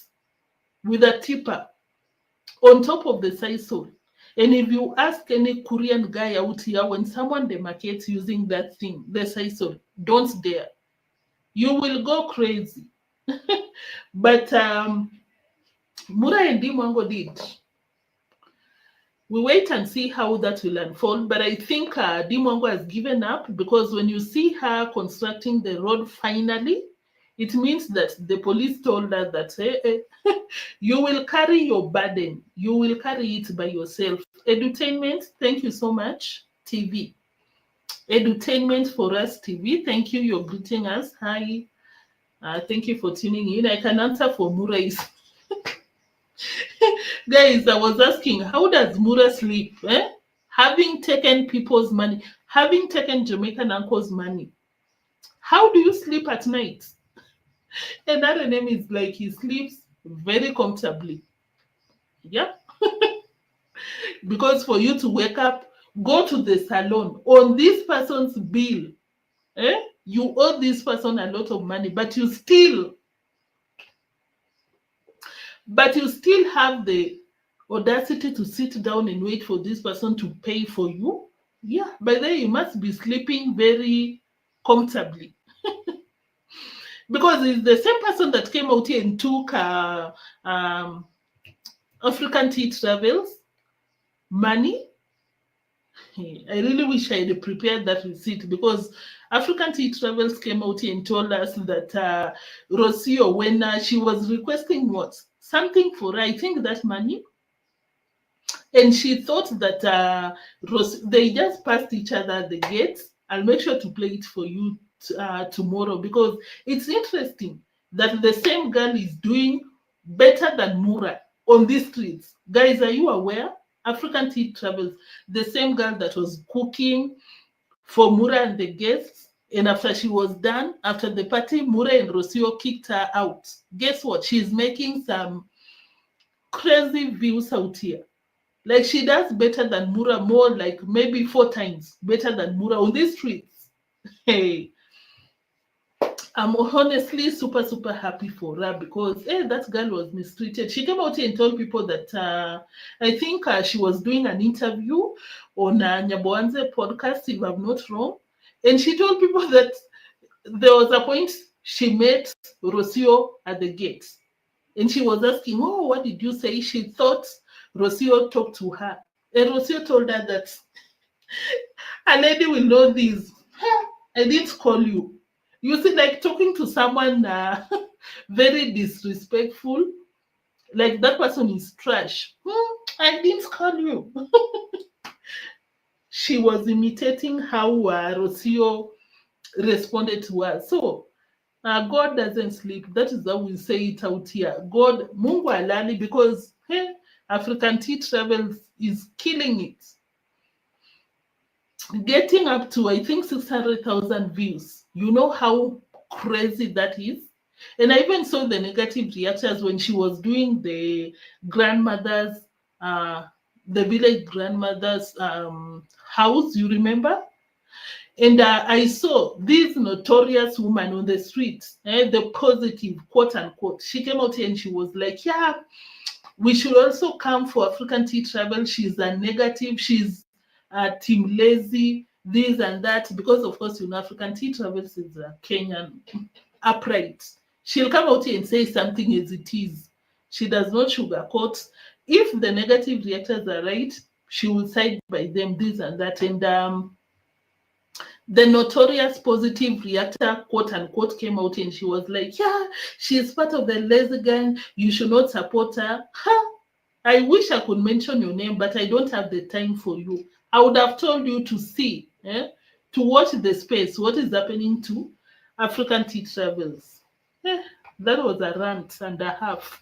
with a tipper on top of the sisal. And if you ask any Korean guy out here, when someone demarcates using that thing, the sisal, don't dare. You will go crazy. But Mura and Dimongo did. We wait and see how that will unfold. But I think Dimongo has given up, because when you see her constructing the road finally, it means that the police told her that hey, you will carry your burden. You will carry it by yourself. Edutainment, thank you so much, TV. Edutainment for us, TV. Thank you. You're greeting us. Hi. Thank you for tuning in. I can answer for Mura. Guys, I was asking, how does Mura sleep? Having taken people's money, having taken Jamaican uncle's money, how do you sleep at night? Another name is like he sleeps very comfortably. Yeah. Because for you to wake up, go to the salon on this person's bill, you owe this person a lot of money, but you still have the audacity to sit down and wait for this person to pay for you. Yeah, by then you must be sleeping very comfortably. Because it's the same person that came out here and took African Tea Travels money. I really wish I had prepared that receipt, because African Tea Travels came out here and told us that Rocio, when she was requesting what? Something for her, I think that money. And she thought that they just passed each other at the gate. I'll make sure to play it for you tomorrow, because it's interesting that the same girl is doing better than Mura on these streets. Guys, are you aware? African Tea Travels, the same girl that was cooking for Mura and the guests, and after she was done, after the party, Mura and Rocio kicked her out. Guess what? She's making some crazy views out here. Like, she does better than Mura, more like maybe 4 times better than Mura on these streets. Hey, I'm honestly super, super happy for her, because that girl was mistreated. She came out here and told people that I think she was doing an interview on Nyaboanze podcast, if I'm not wrong. And she told people that there was a point she met Rocio at the gate. And she was asking, oh, what did you say? She thought Rocio talked to her. And Rocio told her that a lady will know this. I didn't call you. You see, like talking to someone very disrespectful, like that person is trash. I didn't call you. She was imitating how Rocio responded to her. So, God doesn't sleep. That is how we say it out here. God, Mungu alali, because African Tea Travels is killing it. Getting up to, I think, 600,000 views. You know how crazy that is? And I even saw the negative reactions when she was doing the grandmother's, the village grandmother's house, you remember? And I saw this notorious woman on the street, the positive, quote unquote. She came out here and she was like, yeah, we should also come for African Tea Travel. She's a negative. She's team lazy, this and that. Because, of course, you know, African Tea Travels is a Kenyan upright. She'll come out here and say something as it is. She does not sugarcoat. If the negative reactors are right, she will side by them, this and that. And the notorious positive reactor, quote unquote, came out and she was like, yeah, she's part of the lazy gang. You should not support her. I wish I could mention your name, but I don't have the time for you. I would have told you to see, to watch the space, what is happening to African Tea Travels. That was a rant and a half.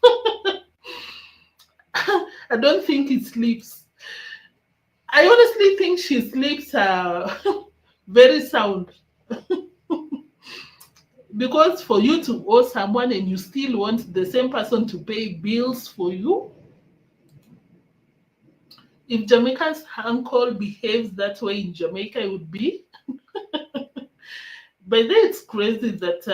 I don't think it sleeps. I honestly think she sleeps very sound. Because for you to owe someone and you still want the same person to pay bills for you, if Jamaican's uncle behaves that way in Jamaica, it would be. But then it's crazy that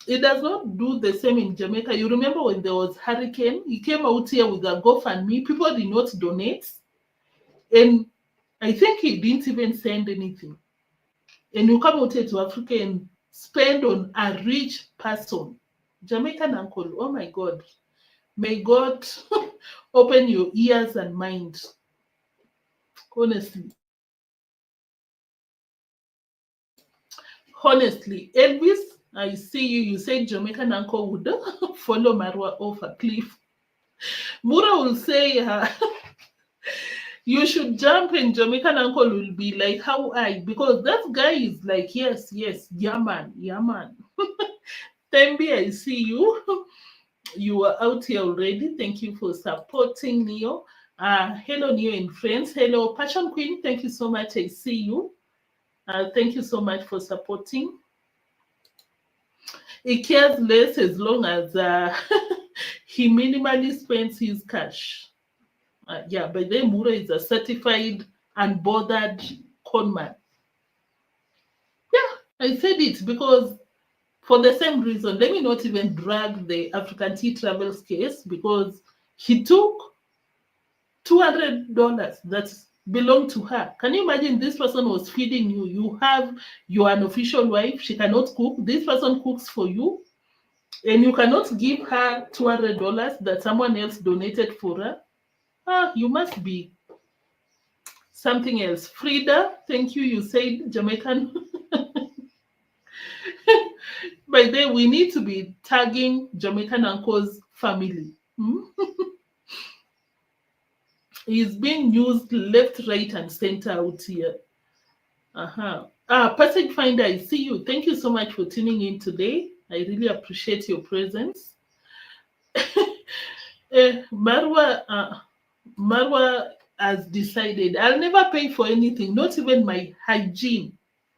it does not do the same in Jamaica. You remember when there was hurricane, he came out here with a GoFundMe. People did not donate. And I think he didn't even send anything. And you come out here to Africa and spend on a rich person. Jamaican uncle, oh my God. May God open your ears and mind. Honestly. Elvis, I see you. You said Jamaican uncle would follow Marwa off a cliff. Mura will say, you should jump, and Jamaican uncle will be like, how I? Because that guy is like, yes, yeah man. Tembi, I see you. You are out here already. Thank you for supporting Neo. Hello, Neo and friends. Hello, Passion Queen. Thank you so much. I see you. Thank you so much for supporting. He cares less as long as he minimally spends his cash. Yeah, but then Mura is a certified unbothered conman. Yeah, I said it because for the same reason, let me not even drag the African Tea Travels case because he took $200 that belonged to her. Can you imagine this person was feeding you? You have your unofficial wife, she cannot cook. This person cooks for you, and you cannot give her $200 that someone else donated for her. You must be something else. Frida, thank you. You said Jamaican. By the way, we need to be tagging Jamaican uncle's family. He's being used left, right, and center out here. Passage Finder, I see you. Thank you so much for tuning in today. I really appreciate your presence. Marwa has decided I'll never pay for anything, not even my hygiene.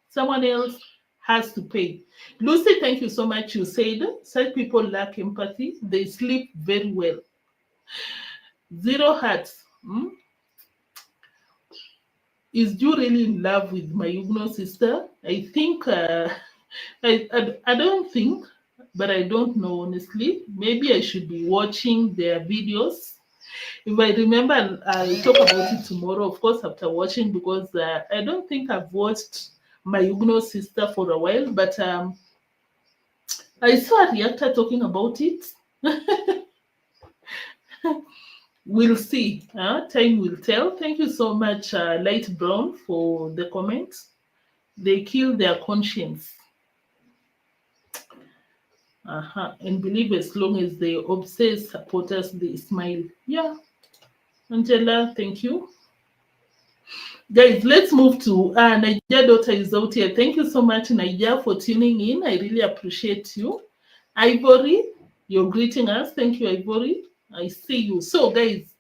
Someone else has to pay. Lucy, thank you so much. You said such people lack empathy. They sleep very well. Zero Hearts. Is you really in love with mayugno sister? I think, I don't think, but I don't know honestly. Maybe I should be watching their videos. If I remember, I'll talk about it tomorrow, of course, after watching, because I don't think I've watched mayugno sister for a while, but I saw a reactor talking about it. We'll see. Time will tell. Thank you so much, Light Brown, for the comments. They kill their conscience. And believe as long as they obsess supporters, they smile. Yeah. Angela, thank you. Guys, let's move to Niger daughter is out here. Thank you so much, Niger, for tuning in. I really appreciate you. Ivory, you're greeting us. Thank you, Ivory. I see you. So, guys,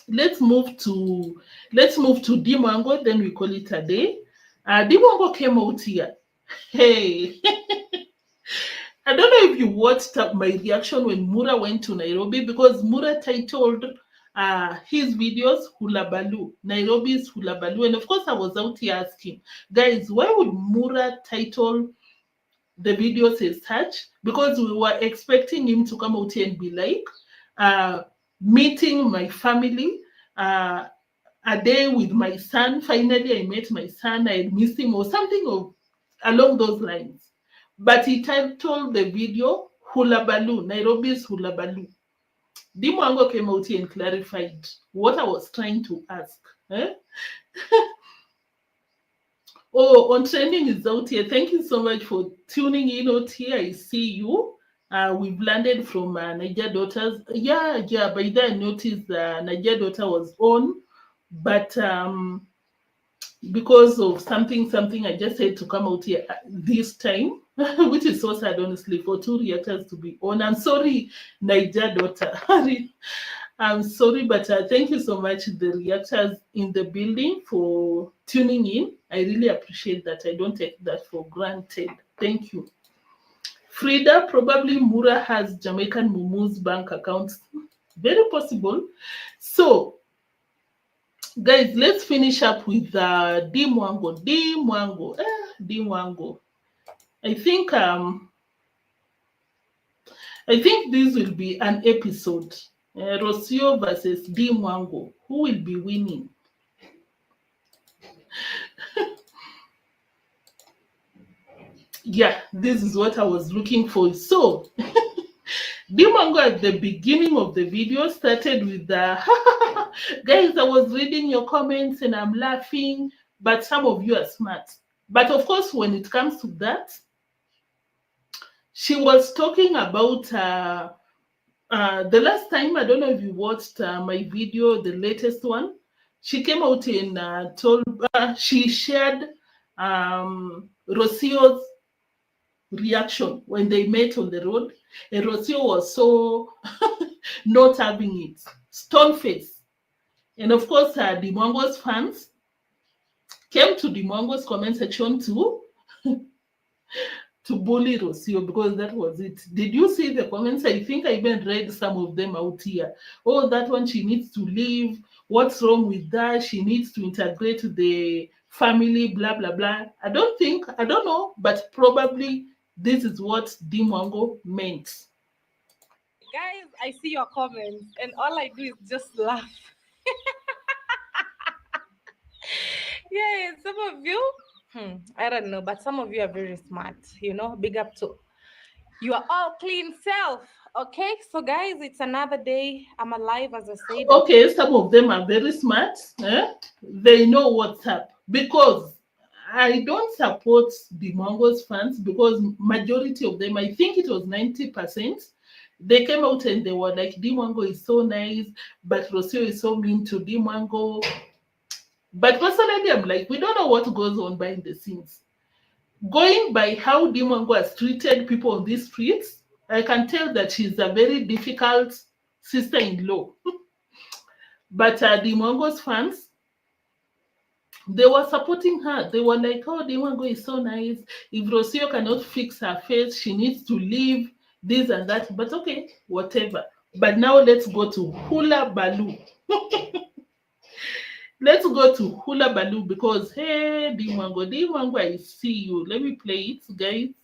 let's move to Dimongo, then we call it a day. Dimongo came out here. Hey. I don't know if you watched my reaction when Mura went to Nairobi, because Mura titled his videos Hula Baloo, Nairobi's Hula Baloo. And of course, I was out here asking, guys, why would Mura title the videos as such? Because we were expecting him to come out here and be like, meeting my family, a day with my son. Finally, I met my son. I missed him, or something along those lines. But he titled the video Hula Baloo, Nairobi's Hula Baloo. Dimongo came out here and clarified what I was trying to ask. Oh, ontrending is out here. Thank you so much for tuning in out here. I see you. We've landed from Niger Daughters. Yeah. By then I noticed Niger Daughter was on, but because of something, I just had to come out here this time, which is so sad, honestly, for two reactors to be on. I'm sorry, Niger Daughter. I'm sorry, but thank you so much, the reactors in the building, for tuning in. I really appreciate that. I don't take that for granted. Thank you. Frida, probably Mura has Jamaican Mumu's bank accounts. Very possible. So, guys, let's finish up with Dimongo. Dimongo. I think this will be an episode. Rocio versus Dimongo. Who will be winning? Yeah, this is what I was looking for. So, Dimongo at the beginning of the video started with the guys, I was reading your comments and I'm laughing, but some of you are smart. But of course, when it comes to that, she was talking about the last time, I don't know if you watched my video, the latest one. She came out and she shared Rocio's reaction when they met on the road, and Rocio was so not having it, stone face. And of course, Dimongo's fans came to Dimongo's comment section to bully Rocio, because that was it. Did you see the comments? I think I even read some of them out here. Oh, that one, she needs to leave. What's wrong with that? She needs to integrate the family, blah, blah, blah. I don't know, but probably this is what Dimongo meant. Guys, I see your comments and all I do is just laugh. Yeah, some of you, I don't know, but some of you are very smart, big up to you are all clean self. Okay, so guys, it's another day. I'm alive, as I said. Okay, some of them are very smart. They know what's up, because I don't support Dimongo's fans, because majority of them, I think it was 90%, they came out and they were like, Dimongo is so nice, but Rocio is so mean to Dimongo. But personally, I'm like, we don't know what goes on behind the scenes. Going by how Dimongo has treated people on these streets, I can tell that she's a very difficult sister-in-law. But Dimongo's fans, they were supporting her. They were like, oh, Dimongo is so nice. If Rocio cannot fix her face, she needs to leave, this and that. But okay, whatever. But now let's go to Hula Baloo. Let's go to Hula Baloo, because, hey, Dimongo, I see you. Let me play it, guys.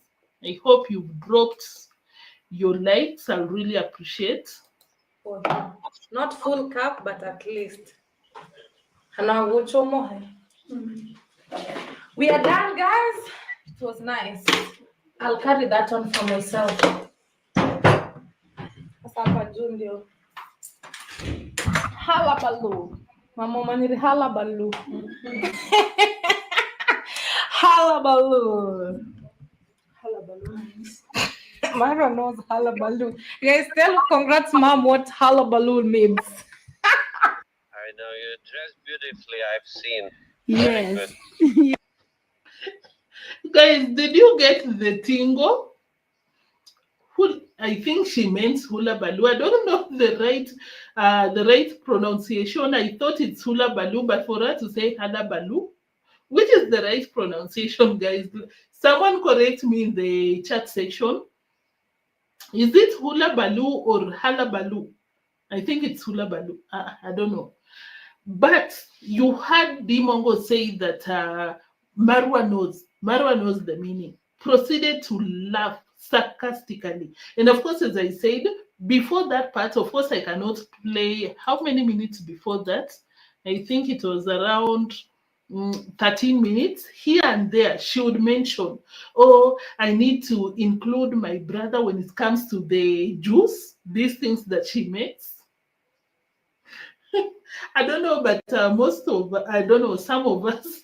I hope you've dropped your likes. I'll really appreciate. Not full cup, but at least. We are done, guys. It was nice. I'll carry that on for myself. Halabaloo. Mama maniri halabaloo. Halabaloo. Mara knows halabaloo. Guys, tell congratsmum what halabaloo means. I know you dress beautifully. I've seen. Yes. Guys, did you get the tingo? I think she meant hula baloo. I don't know the right pronunciation. I thought it's hula baloo, but for her to say hala baloo, which is the right pronunciation, guys? Someone correct me in the chat section. Is it hula baloo or hala baloo? I think it's hula baloo. I don't know. But you heard Dimongo say that Marwa knows the meaning. Proceeded to laugh sarcastically. And of course, as I said, before that part, of course, I cannot play. How many minutes before that? I think it was around 13 minutes. Here and there, she would mention, oh, I need to include my brother when it comes to the juice, these things that she makes. I don't know, but some of us,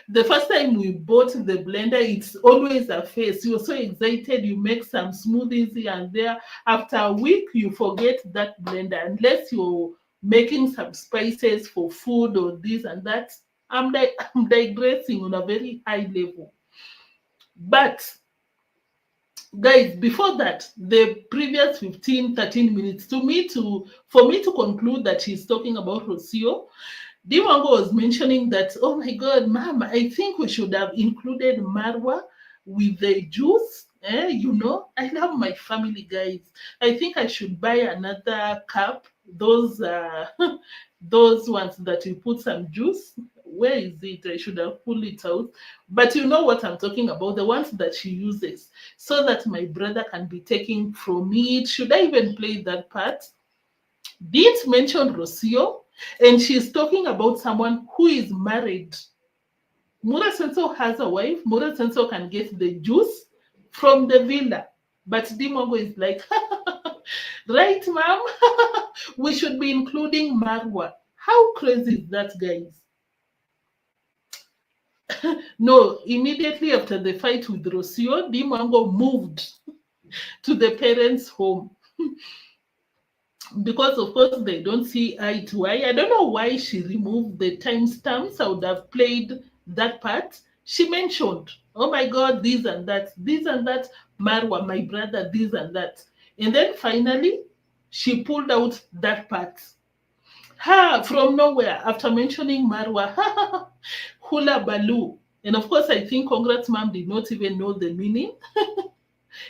the first time we bought the blender, it's always a face. You're so excited, you make some smoothies here and there. After a week, you forget that blender, unless you're making some spices for food or this and that. I'm digressing on a very high level. But guys, before that, the previous 15-13 minutes, for me to conclude that she's talking about Rocio, Dimongo was mentioning that, oh my God, Mama, I think we should have included Marwa. with the juice. You know, I love my family, guys. I think I should buy another cup. Those those ones that you put some juice. Where is it? I should have pulled it out. But you know what I'm talking about, the ones that she uses, so that my brother can be taking from it. Should I even play that part? Didn't mention Rocio, and she's talking about someone who is married. Mura Senso has a wife. Mura Senso can get the juice from the villa. But Dimongo is like, right, ma'am? We should be including Marwa. How crazy is that, guys? No, immediately after the fight with Rocio, Dimongo moved to the parents' home. Because of course they don't see eye to eye. I don't know why she removed the timestamps. I would have played that part. She mentioned, oh my God, this and that, Marwa, my brother, this and that. And then finally, she pulled out that part. From nowhere, after mentioning Marwa, hula balu. And of course, I think congratsmum did not even know the meaning.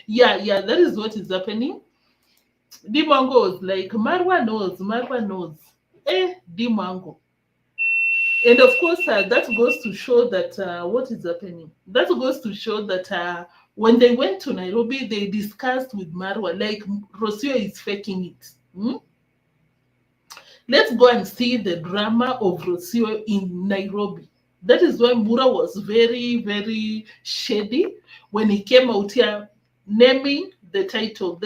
Yeah, that is what is happening. Dimongo was like, Marwa knows. Dimongo. And of course, that goes to show that what is happening. That goes to show that when they went to Nairobi, they discussed with Marwa, like, Rocio is faking it. Let's go and see the drama of Rocio in Nairobi. That is why Mura was very, very shady when he came out here naming the title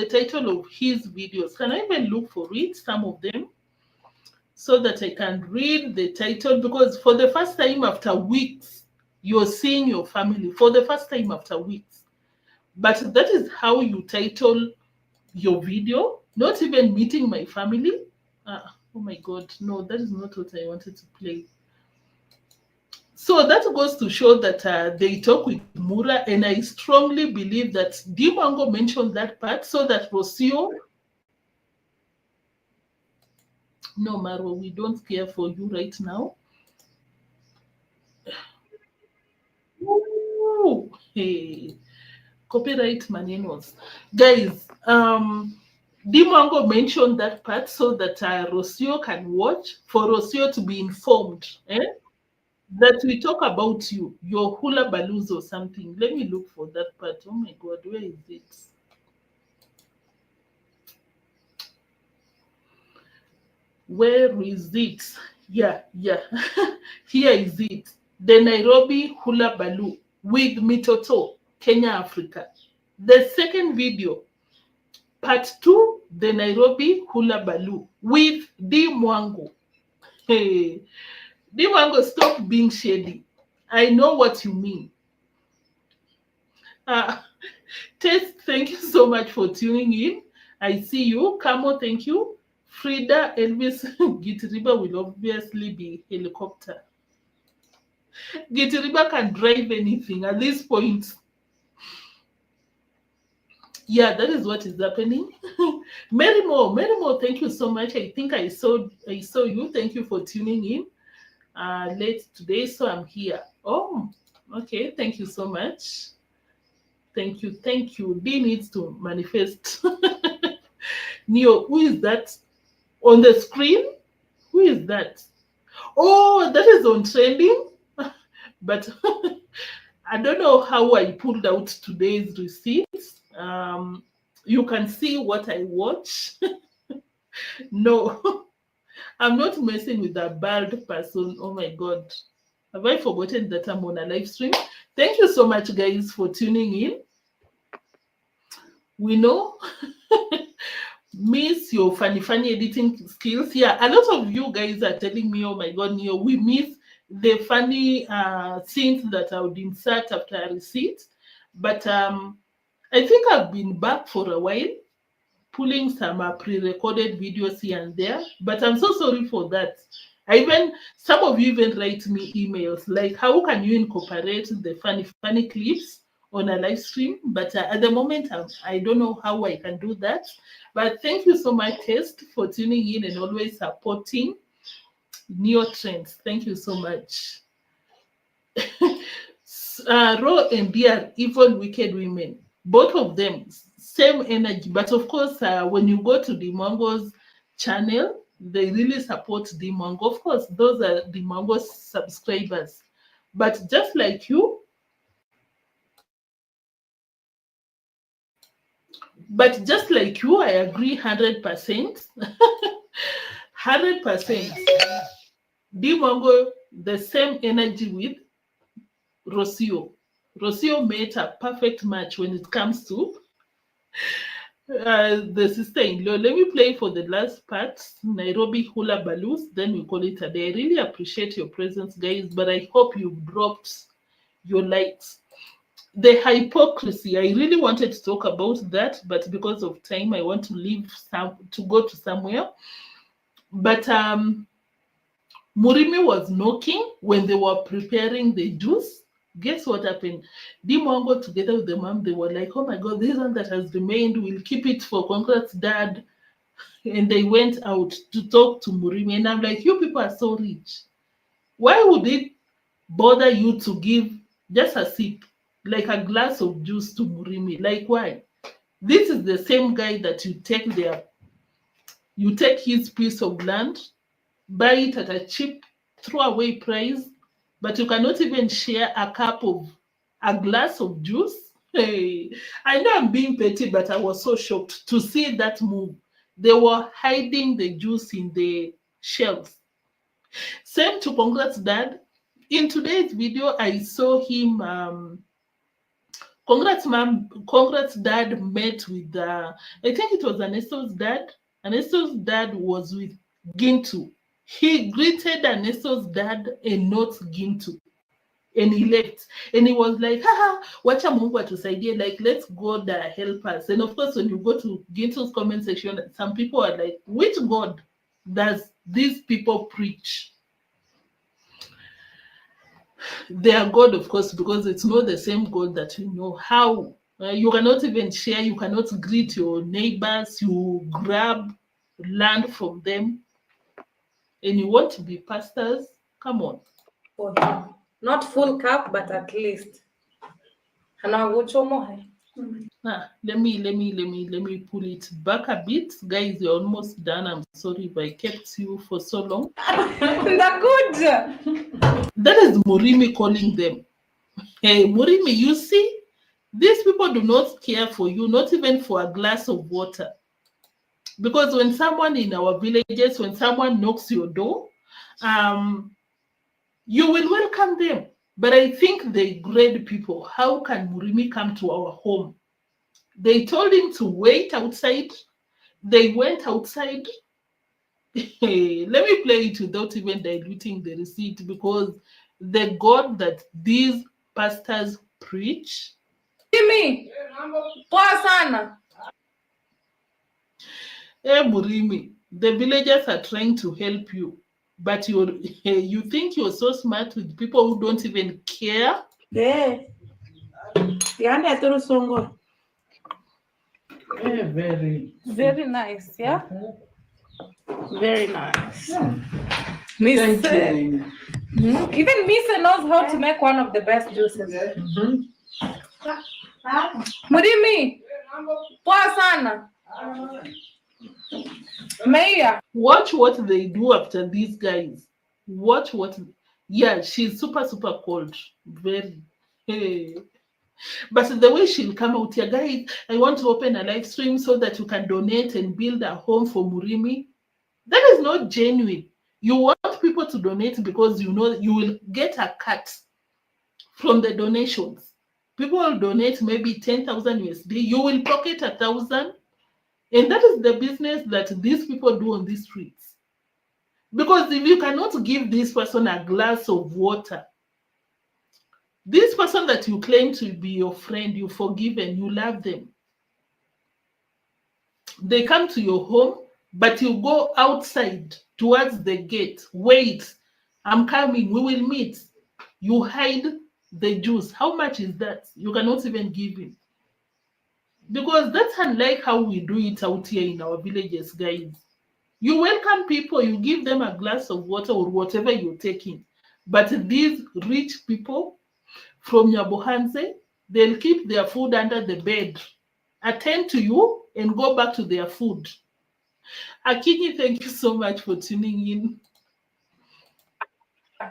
of his videos. Can I even look for it, some of them, so that I can read the title? Because for the first time after weeks, you're seeing your family for the first time after weeks. But that is how you title your video, not even meeting my family. Oh my God, no, that is not what I wanted to play. So that goes to show that they talk with Mura, and I strongly believe that Dimongo mentioned that part so that Rocio, no, Marwa, we don't care for you right now. Ooh, hey, copyright manenos. Guys, Dimongo mentioned that part so that Rocio can watch, for Rocio to be informed. That we talk about your hula balloons or something. Let me look for that part. Oh my God, where is it? Where is it? Yeah. Here is it. The Nairobi hula balloon with Mitoto, Kenya, Africa. The second video, part 2, the Nairobi hula balloon with Mwango. Hey, Mwango, stop being shady. I know what you mean. Tess, thank you so much for tuning in. I see you. Kamo, thank you. Frida, Elvis, Gitiriba will obviously be helicopter. Gitiriba can drive anything at this point. Yeah, that is what is happening. Mary Mo, thank you so much. I think I saw you. Thank you for tuning in late today, so I'm here. Oh, okay. Thank you so much. Thank you. D needs to manifest. Neo, who is that on the screen? Who is that? Oh, that is ontrending. But I don't know how I pulled out today's receipts. You can see what I watch. No, I'm not messing with a bald person. Oh my God. Have I forgotten that I'm on a live stream? Thank you so much, guys, for tuning in. We know. Miss your funny editing skills. Yeah, a lot of you guys are telling me, oh my God, Neo, we miss the funny scenes that I would insert after a receipt. But I think I've been back for a while, pulling some pre-recorded videos here and there. But I'm so sorry for that. Some of you even write me emails like, how can you incorporate the funny clips on a live stream? But at the moment, I don't know how I can do that. But thank you so much, Test, for tuning in and always supporting neotrends. Thank you so much. Ro and Dia are evil, wicked women. Both of them, same energy. But of course, when you go to Dimongo's channel, they really support Dimongo. Of course, those are Dimongo's subscribers. But just like you, I agree 100%. 100%. Dimongo, the same energy with Rocio. Rocio made a perfect match when it comes to the sister-in-law. Let me play for the last part, Nairobi hula baloos, then we call it a day. I really appreciate your presence, guys, but I hope you've dropped your likes. The hypocrisy, I really wanted to talk about that, but because of time, I want to leave to go to somewhere. But Murimi was knocking when they were preparing the juice. Guess what happened? Dimongo, together with the mom, they were like, oh my God, this one that has remained, we'll keep it for Congrats Dad. And they went out to talk to Murimi. And I'm like, you people are so rich. Why would it bother you to give just a sip, like a glass of juice to Murimi? Like, why? This is the same guy that you take his piece of land, buy it at a cheap throwaway price, but you cannot even share a glass of juice. Hey, I know I'm being petty, but I was so shocked to see that move. They were hiding the juice in the shelves. Same to Congrats Dad. In today's video, I saw him. Congrats Dad met with, I think it was Ernesto's dad. Ernesto's dad was with Gintu. He greeted Ernesto's dad and not Gintu. And he left. And he was like, haha, wacha Mungu atusaidie, like, let's God help us. And of course, when you go to Gintu's comment section, some people are like, which God does these people preach? Their God, of course, because it's not the same God that you know. How? You cannot even share, you cannot greet your neighbors, you grab land from them, and you want to be pastors? Come on. Not full cup, but at least. Let me pull it back a bit. Guys, you're almost done. I'm sorry if I kept you for so long. They're good. That is Murimi calling them. Hey, Murimi, you see, these people do not care for you, not even for a glass of water. Because when someone in our villages, when someone knocks your door, you will welcome them. But I think they grade people. How can Murimi come to our home? They told him to wait outside. They went outside. Hey, let me play it without even diluting the receipt, because the God that these pastors preach. Mimi, poa sana. Hey, Murimi, the villagers are trying to help you, but you think you're so smart with people who don't even care? Yeah. Very nice, yeah? Very nice. Thank you. Even Misa knows how to make one of the best juices. Murimi, poa sana. Mayor. Watch what they do after these guys. Watch what. Yeah, she's super cold. Very. Hey. But the way she'll come out here, guys, I want to open a live stream so that you can donate and build a home for Murimi. That is not genuine. You want people to donate because you know you will get a cut from the donations. People will donate maybe 10,000 USD. You will pocket 1,000. And that is the business that these people do on these streets. Because if you cannot give this person a glass of water, this person that you claim to be your friend, you forgive and you love them, they come to your home, but you go outside towards the gate. Wait, I'm coming, we will meet. You hide the juice. How much is that? You cannot even give him. Because that's unlike how we do it out here in our villages, guys. You welcome people, you give them a glass of water or whatever you're taking. But these rich people, from Nyabohanse, they'll keep their food under the bed, attend to you, and go back to their food. Akinyi, thank you so much for tuning in. I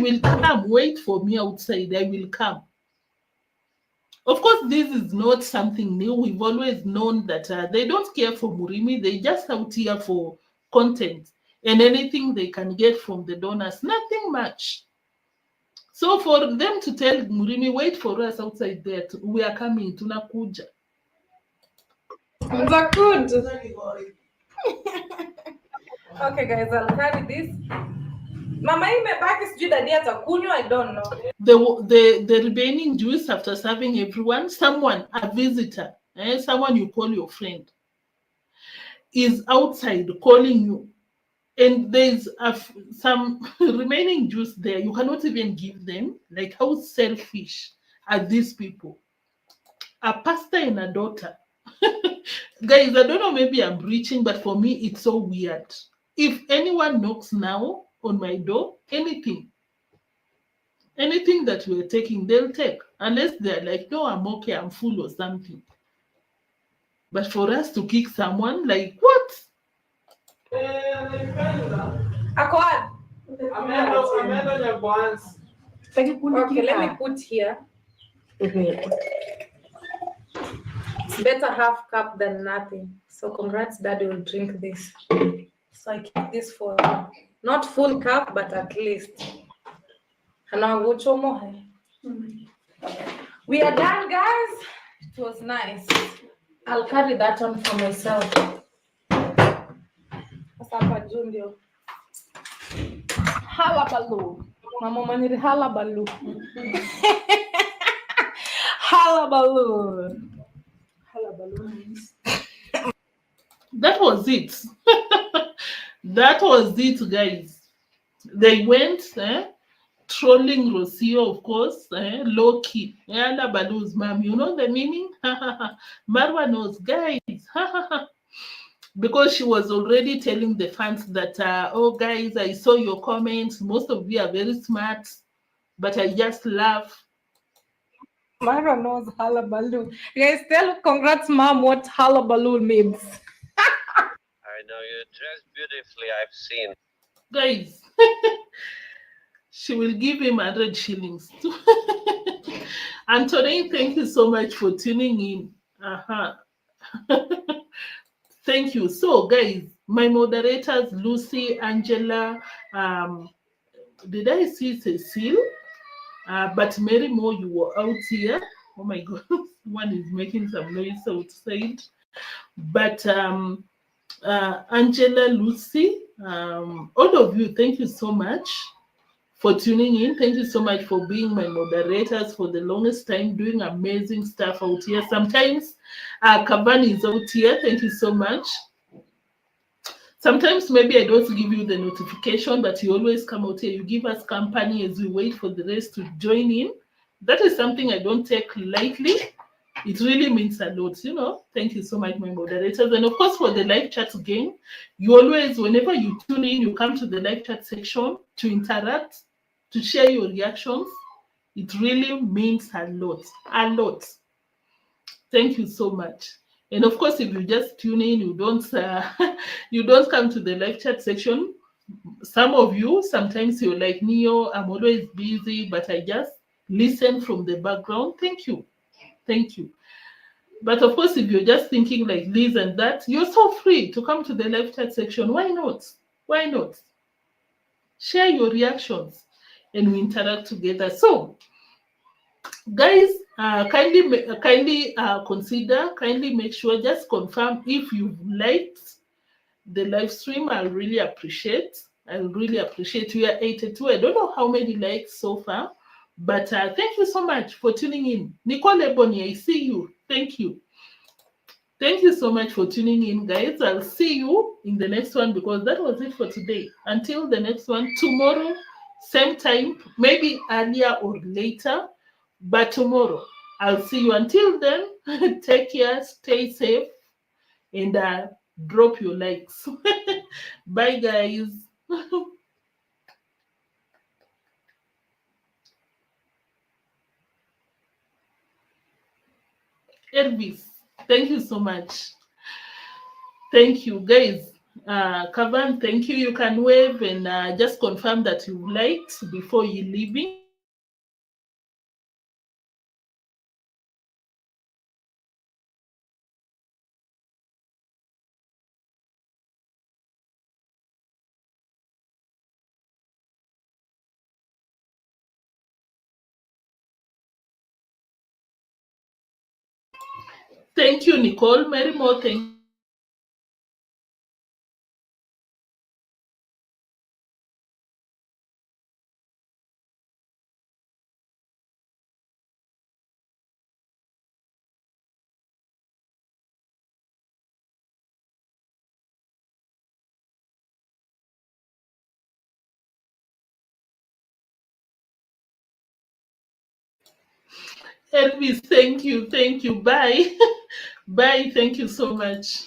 will come. Wait for me outside. I will come. Of course, this is not something new. We've always known that they don't care for Murimi. They just out here for content and anything they can get from the donors. Nothing much. So for them to tell Murimi, wait for us outside there. We are coming. Tunakuja. Okay, guys, I'll carry this. Mama, I don't know. The remaining juice, after serving everyone, someone, a visitor, someone you call your friend, is outside calling you, and there's some remaining juice there. You cannot even give them. Like, how selfish are these people? A pastor and a daughter. Guys, I don't know, maybe I'm reaching, but for me, it's so weird. If anyone knocks now on my door, anything that we're taking, they'll take. Unless they're like, no, I'm okay, I'm full or something. But for us to kick someone, like, what? Okay, let me put here. It's better half cup than nothing. So congrats, Daddy will drink this. So I keep this for not full cup, but at least. We are done, guys. It was nice. I'll carry that one for myself. Halabaloo. Mama maniri halabaloo. Halabaloo. Halabaloo means. That was it. That was it, guys. They went trolling Rocio, of course, low key. Halabaloo's mom, you know the meaning? Marwa knows, guys. Because she was already telling the fans that, oh, guys, I saw your comments. Most of you are very smart, but I just laugh. Mara knows halabaloo. Guys, tell congratsmum what halabaloo means. I know you dress beautifully, I've seen. Guys, she will give him 100 shillings. Anthony, thank you so much for tuning in. Thank you. So, guys, my moderators, Lucy, Angela, did I see Cecile? But Mary Moore, you were out here. Oh my God, one is making some noise outside. But Angela, Lucy, all of you, thank you so much for tuning in. Thank you so much for being my moderators for the longest time, doing amazing stuff out here. Sometimes Cavani is out here. Thank you so much. Sometimes maybe I don't give you the notification, but you always come out here. You give us company as we wait for the rest to join in. That is something I don't take lightly. It really means a lot, you know. Thank you so much, my moderators. And of course, for the live chat again, you always, whenever you tune in, you come to the live chat section to interact, to share your reactions. It really means a lot, a lot. Thank you so much. And of course, if you just tune in, you don't you don't come to the live chat section. Some of you, sometimes you're like, Neo, I'm always busy, but I just listen from the background. Thank you. Thank you. But of course, if you're just thinking like this and that, you're so free to come to the live chat section. Why not? Why not? Share your reactions and we interact together. So, guys, kindly consider, kindly make sure, just confirm if you've liked the live stream. I'll really appreciate. We are 82. I don't know how many likes so far, but thank you so much for tuning in. Nicole Bonnie, I see you. Thank you. Thank you so much for tuning in, guys. I'll see you in the next one because that was it for today. Until the next one, tomorrow, same time, maybe earlier or later, but tomorrow. I'll see you. Until then, take care, stay safe, and drop your likes. Bye, guys. Elvis, thank you so much. Thank you, guys. Kavan, thank you. You can wave and just confirm that you liked before you leaving. Thank you, Nicole. Mary Moore, thank Elvis, thank you. Bye. Bye. Thank you so much.